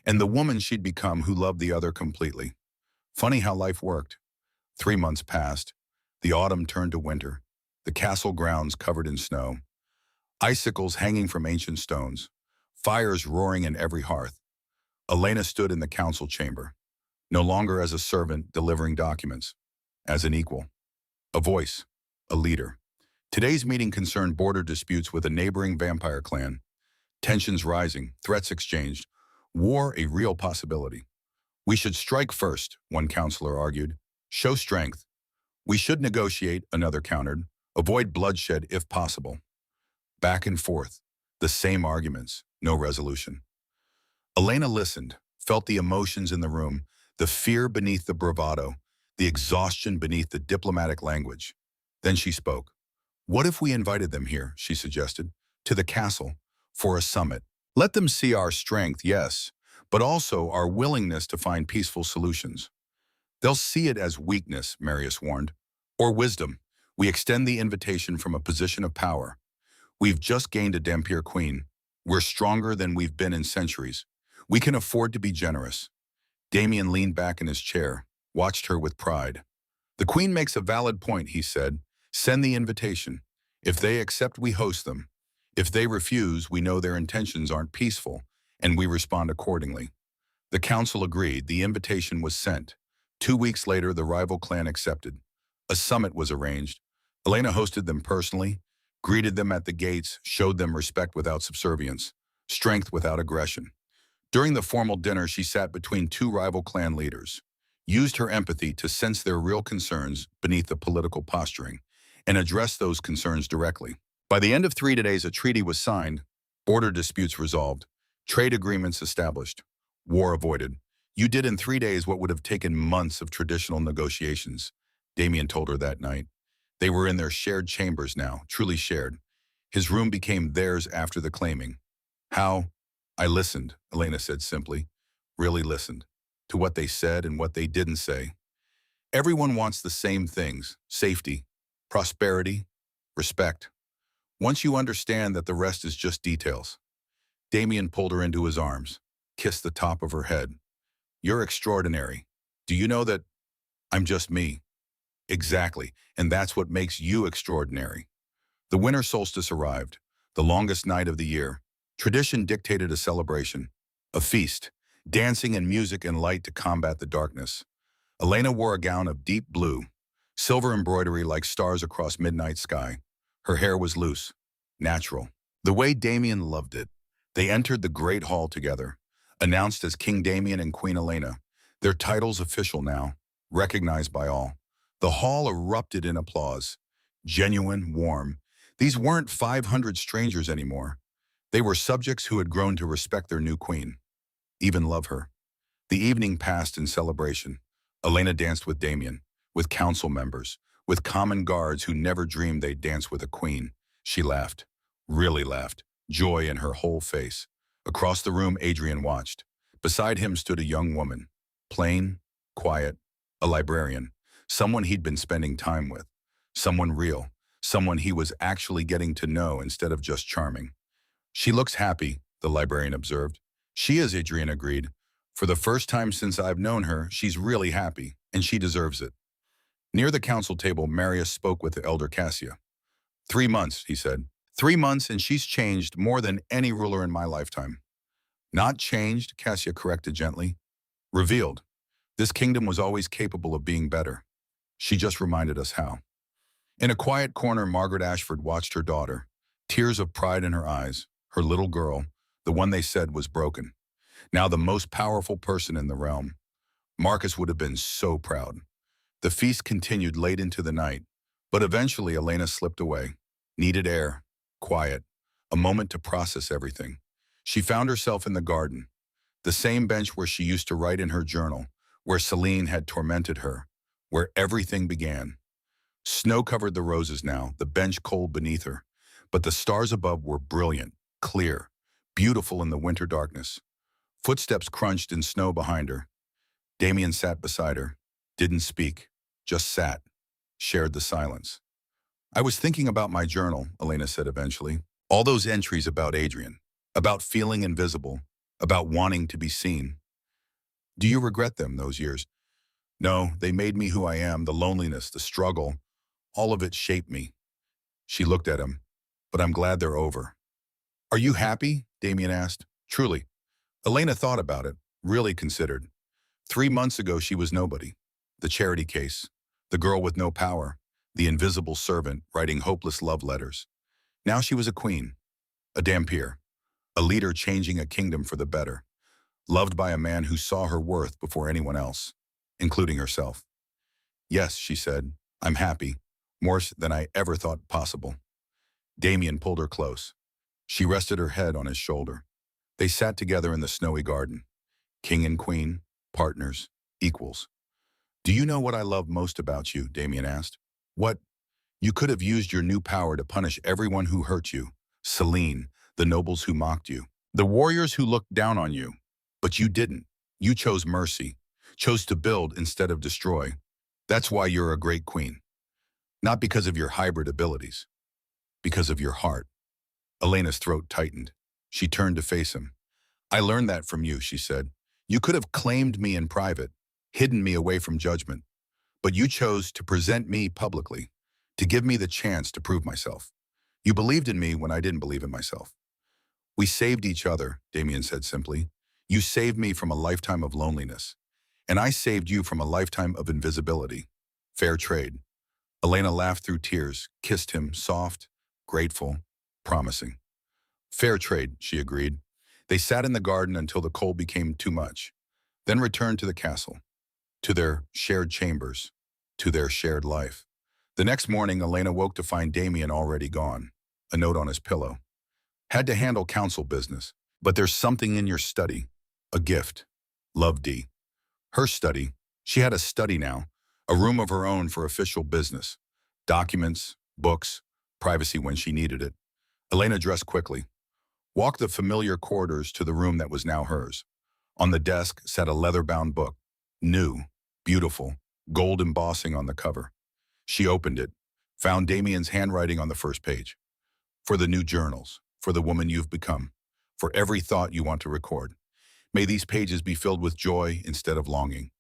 and the woman she'd become who loved the other completely. Funny how life worked. 3 months passed. The autumn turned to winter. The castle grounds covered in snow. Icicles hanging from ancient stones. Fires roaring in every hearth. Elena stood in the council chamber, no longer as a servant delivering documents, as an equal. A voice, a leader. Today's meeting concerned border disputes with a neighboring vampire clan. Tensions rising, threats exchanged, war a real possibility. We should strike first, one counselor argued. Show strength. We should negotiate, another countered. Avoid bloodshed if possible. Back and forth, the same arguments, no resolution. Elena listened, felt the emotions in the room, the fear beneath the bravado, the exhaustion beneath the diplomatic language. Then she spoke. What if we invited them here, she suggested, to the castle, for a summit? Let them see our strength, yes, but also our willingness to find peaceful solutions. They'll see it as weakness, Marius warned, or wisdom. We extend the invitation from a position of power. We've just gained a Dampier queen. We're stronger than we've been in centuries. We can afford to be generous. Damien leaned back in his chair, watched her with pride. The queen makes a valid point, he said. Send the invitation. If they accept, we host them. If they refuse, we know their intentions aren't peaceful, and we respond accordingly. The council agreed. The invitation was sent. 2 weeks later, the rival clan accepted. A summit was arranged. Elena hosted them personally, greeted them at the gates, showed them respect without subservience. strength without aggression. During the formal dinner, she sat between two rival clan leaders, used her empathy to sense their real concerns beneath the political posturing, and addressed those concerns directly. By the end of 3 days, a treaty was signed, border disputes resolved, trade agreements established, war avoided. You did in 3 days what would have taken months of traditional negotiations, Damien told her that night. They were in their shared chambers now, truly shared. His room became theirs after the claiming. How? I listened, Elena said simply. Really listened. To what they said and what they didn't say. Everyone wants the same things: safety, prosperity, respect. Once you understand that the rest is just details. Damien pulled her into his arms, kissed the top of her head. You're extraordinary. Do you know that I'm just me? Exactly, and that's what makes you extraordinary. The winter solstice arrived, the longest night of the year. Tradition dictated a celebration, a feast, dancing and music and light to combat the darkness. Elena wore a gown of deep blue, silver embroidery like stars across midnight sky. Her hair was loose, natural, the way Damien loved it. They entered the great hall together, announced as King Damien and Queen Elena, their titles official now, recognized by all. The hall erupted in applause, genuine, warm. These weren't 500 strangers anymore. They were subjects who had grown to respect their new queen, even love her. The evening passed in celebration. Elena danced with Damien, with council members, with common guards who never dreamed they'd dance with a queen. She laughed, really laughed, joy in her whole face. Across the room, Adrian watched. Beside him stood a young woman, plain, quiet, a librarian, someone he'd been spending time with, someone real, someone he was actually getting to know instead of just charming. She looks happy, the librarian observed. She is, Adrian agreed. For the first time since I've known her, she's really happy, and she deserves it. Near the council table, Marius spoke with the elder Cassia. 3 months, he said. 3 months, and she's changed more than any ruler in my lifetime. Not changed, Cassia corrected gently. Revealed. This kingdom was always capable of being better. She just reminded us how. In a quiet corner, Margaret Ashford watched her daughter, tears of pride in her eyes, her little girl, the one they said was broken. Now the most powerful person in the realm. Marcus would have been so proud. The feast continued late into the night, but eventually Elena slipped away. Needed air, quiet, a moment to process everything. She found herself in the garden, the same bench where she used to write in her journal, where Celine had tormented her, where everything began. Snow covered the roses now, the bench cold beneath her, but the stars above were brilliant, clear, beautiful in the winter darkness. Footsteps crunched in snow behind her. Damien sat beside her, didn't speak, just sat, shared the silence. I was thinking about my journal, Elena said eventually. All those entries about Adrian, about feeling invisible, about wanting to be seen. Do you regret them, those years? No, they made me who I am, the loneliness, the struggle, all of it shaped me. She looked at him. But I'm glad they're over. Are you happy? Damien asked. Truly. Elena thought about it, really considered. 3 months ago, she was nobody. The charity case, the girl with no power, the invisible servant writing hopeless love letters. Now she was a queen, a Dampier, a leader changing a kingdom for the better, loved by a man who saw her worth before anyone else, including herself. Yes, she said, I'm happy, more than I ever thought possible. Damien pulled her close. She rested her head on his shoulder. They sat together in the snowy garden. King and queen, partners, equals. Do you know what I love most about you? Damien asked. What? You could have used your new power to punish everyone who hurt you. Celine, the nobles who mocked you, the warriors who looked down on you. But you didn't. You chose mercy, chose to build instead of destroy. That's why you're a great queen. Not because of your hybrid abilities, because of your heart. Elena's throat tightened. She turned to face him. I learned that from you, she said. You could have claimed me in private, hidden me away from judgment. But you chose to present me publicly, to give me the chance to prove myself. You believed in me when I didn't believe in myself. We saved each other, Damien said simply. You saved me from a lifetime of loneliness, and I saved you from a lifetime of invisibility. Fair trade. Elena laughed through tears, kissed him, soft, grateful, promising. Fair trade, she agreed. They sat in the garden until the cold became too much, then returned to the castle, to their shared chambers, to their shared life. The next morning, Elena woke to find Damien already gone, a note on his pillow. Had to handle council business, but there's something in your study, a gift. Love D. Her study. She had a study now, a room of her own for official business. Documents, books, privacy when she needed it. Elena dressed quickly, walked the familiar corridors to the room that was now hers. On the desk sat a leather-bound book. New, beautiful, gold embossing on the cover. She opened it, found Damien's handwriting on the first page. For the new journals, for the woman you've become, for every thought you want to record. May these pages be filled with joy instead of longing,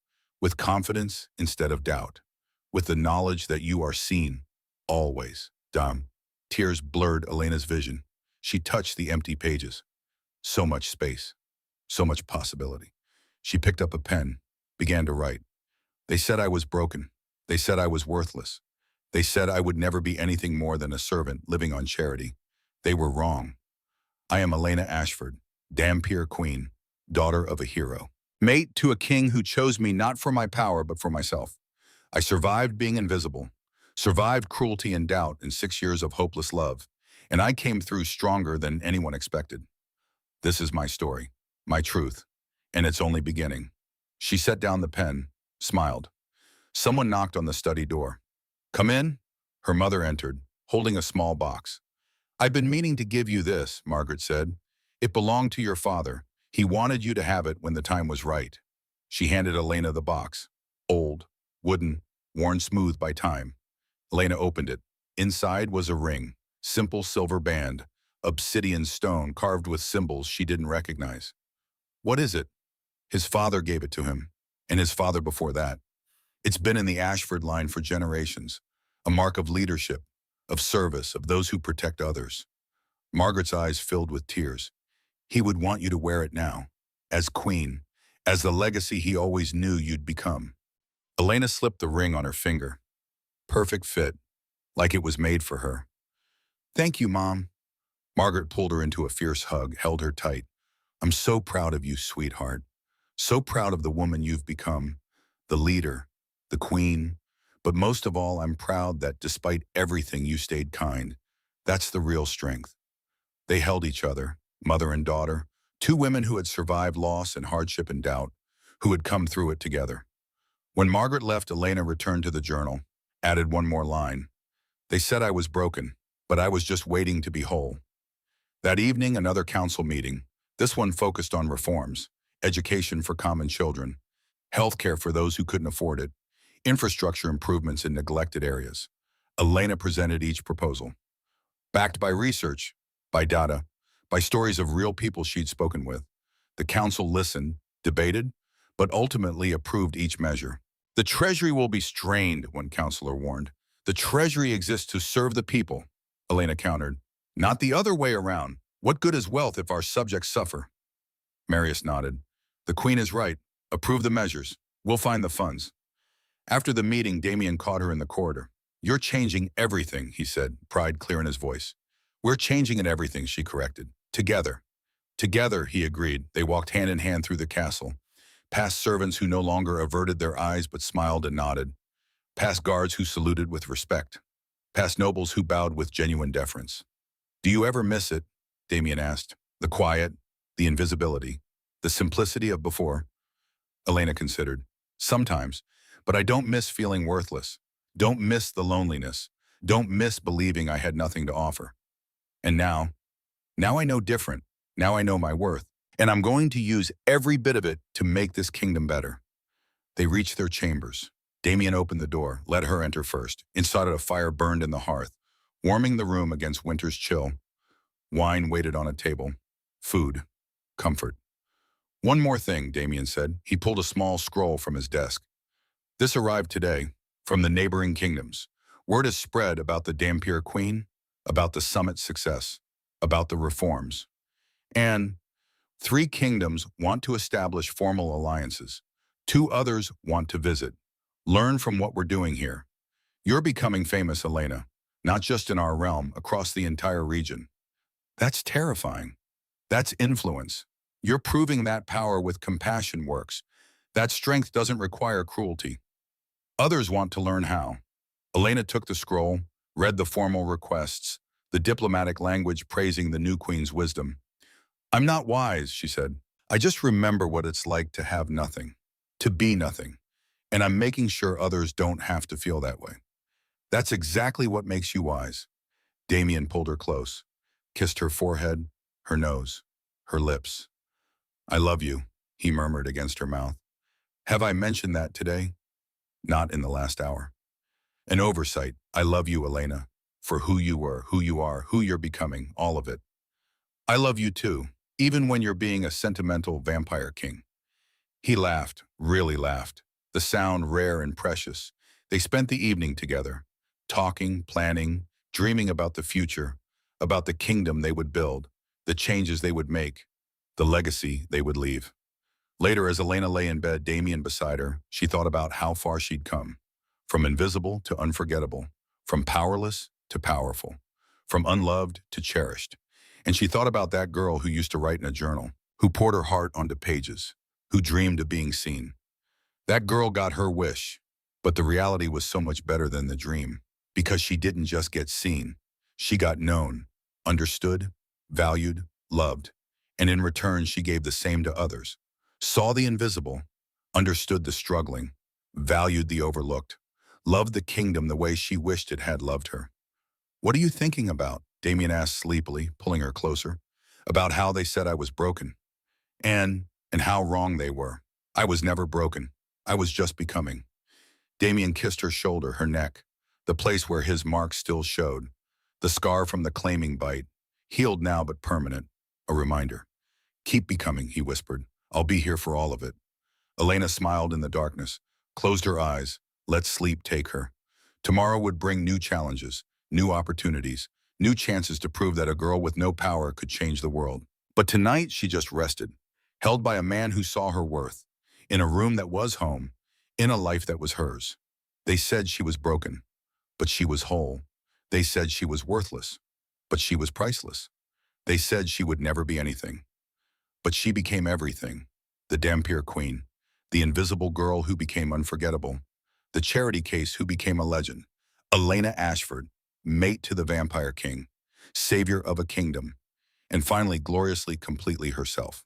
with confidence instead of doubt, with the knowledge that you are seen, always. Dumb. Tears blurred Elena's vision. She touched the empty pages. So much space, so much possibility. She picked up a pen, began to write. They said I was broken. They said I was worthless. They said I would never be anything more than a servant living on charity. They were wrong. I am Elena Ashford, Dampier Queen, daughter of a hero. Mate to a king who chose me not for my power but for myself. I survived being invisible, survived cruelty and doubt in 6 years of hopeless love, and I came through stronger than anyone expected. This is my story, my truth, and it's only beginning. She set down the pen, smiled. Someone knocked on the study door. Come in? Her mother entered, holding a small box. I've been meaning to give you this, Margaret said. It belonged to your father. He wanted you to have it when the time was right. She handed Elena the box. Old, wooden, worn smooth by time. Elena opened it. Inside was a ring, simple silver band, obsidian stone carved with symbols she didn't recognize. What is it? His father gave it to him, and his father before that. It's been in the Ashford line for generations, a mark of leadership, of service, of those who protect others. Margaret's eyes filled with tears. He would want you to wear it now, as queen, as the legacy he always knew you'd become. Elena slipped the ring on her finger. Perfect fit, like it was made for her. Thank you, Mom. Margaret pulled her into a fierce hug, held her tight. I'm so proud of you, sweetheart. So proud of the woman you've become, the leader, the queen. But most of all, I'm proud that despite everything, you stayed kind. That's the real strength. They held each other, mother and daughter, two women who had survived loss and hardship and doubt, who had come through it together. When Margaret left, Elena returned to the journal, added one more line. They said I was broken, but I was just waiting to be whole. That evening, another council meeting. This one focused on reforms, education for common children, healthcare for those who couldn't afford it, infrastructure improvements in neglected areas. Elena presented each proposal, backed by research, by data, by stories of real people she'd spoken with. The council listened, debated, but ultimately approved each measure. The treasury will be strained, one councillor warned. The treasury exists to serve the people, Elena countered. Not the other way around. What good is wealth if our subjects suffer? Marius nodded. The Queen is right. Approve the measures. We'll find the funds. After the meeting, Damien caught her in the corridor. You're changing everything, he said, pride clear in his voice. We're changing at everything, she corrected. Together. Together, he agreed. They walked hand in hand through the castle, past servants who no longer averted their eyes but smiled and nodded, past guards who saluted with respect, past nobles who bowed with genuine deference. Do you ever miss it? Damien asked. The quiet, the invisibility, the simplicity of before? Elena considered. Sometimes, but I don't miss feeling worthless. Don't miss the loneliness. Don't miss believing I had nothing to offer. And now I know different. Now I know my worth. And I'm going to use every bit of it to make this kingdom better. They reached their chambers. Damien opened the door, let her enter first. Inside a fire burned in the hearth, warming the room against winter's chill. Wine waited on a table. Food. Comfort. One more thing, Damien said. He pulled a small scroll from his desk. This arrived today, from the neighboring kingdoms. Word has spread about the Dampier Queen, about the summit's success, about the reforms. And 3 kingdoms want to establish formal alliances. 2 others want to visit. Learn from what we're doing here. You're becoming famous, Elena, not just in our realm, across the entire region. That's terrifying. That's influence. You're proving that power with compassion works. That strength doesn't require cruelty. Others want to learn how. Elena took the scroll, read the formal requests, the diplomatic language praising the new queen's wisdom. I'm not wise, she said. I just remember what it's like to have nothing, to be nothing, and I'm making sure others don't have to feel that way. That's exactly what makes you wise. Damien pulled her close, kissed her forehead, her nose, her lips. I love you, he murmured against her mouth. Have I mentioned that today? Not in the last hour. An oversight. I love you, Elena, for who you were, who you are, who you're becoming, all of it. I love you too, even when you're being a sentimental vampire king. He laughed, really laughed, the sound rare and precious. They spent the evening together, talking, planning, dreaming about the future, about the kingdom they would build, the changes they would make, the legacy they would leave. Later, as Elena lay in bed, Damien beside her, she thought about how far she'd come. From invisible to unforgettable, from powerless to powerful, from unloved to cherished. And she thought about that girl who used to write in a journal, who poured her heart onto pages, who dreamed of being seen. That girl got her wish, but the reality was so much better than the dream, because she didn't just get seen. She got known, understood, valued, loved, and in return she gave the same to others. Saw the invisible, understood the struggling, valued the overlooked, loved the kingdom the way she wished it had loved her. What are you thinking about? Damien asked sleepily, pulling her closer. About how they said I was broken. And how wrong they were. I was never broken. I was just becoming. Damien kissed her shoulder, her neck, the place where his mark still showed. The scar from the claiming bite, healed now but permanent. A reminder. Keep becoming, he whispered. I'll be here for all of it. Elena smiled in the darkness, closed her eyes, let sleep take her. Tomorrow would bring new challenges, new opportunities, new chances to prove that a girl with no power could change the world. But tonight she just rested, held by a man who saw her worth, in a room that was home, in a life that was hers. They said she was broken, but she was whole. They said she was worthless, but she was priceless. They said she would never be anything, but she became everything. The Dampier Queen, the invisible girl who became unforgettable, the charity case who became a legend, Elena Ashford, mate to the Vampire King, savior of a kingdom, and finally gloriously completely herself.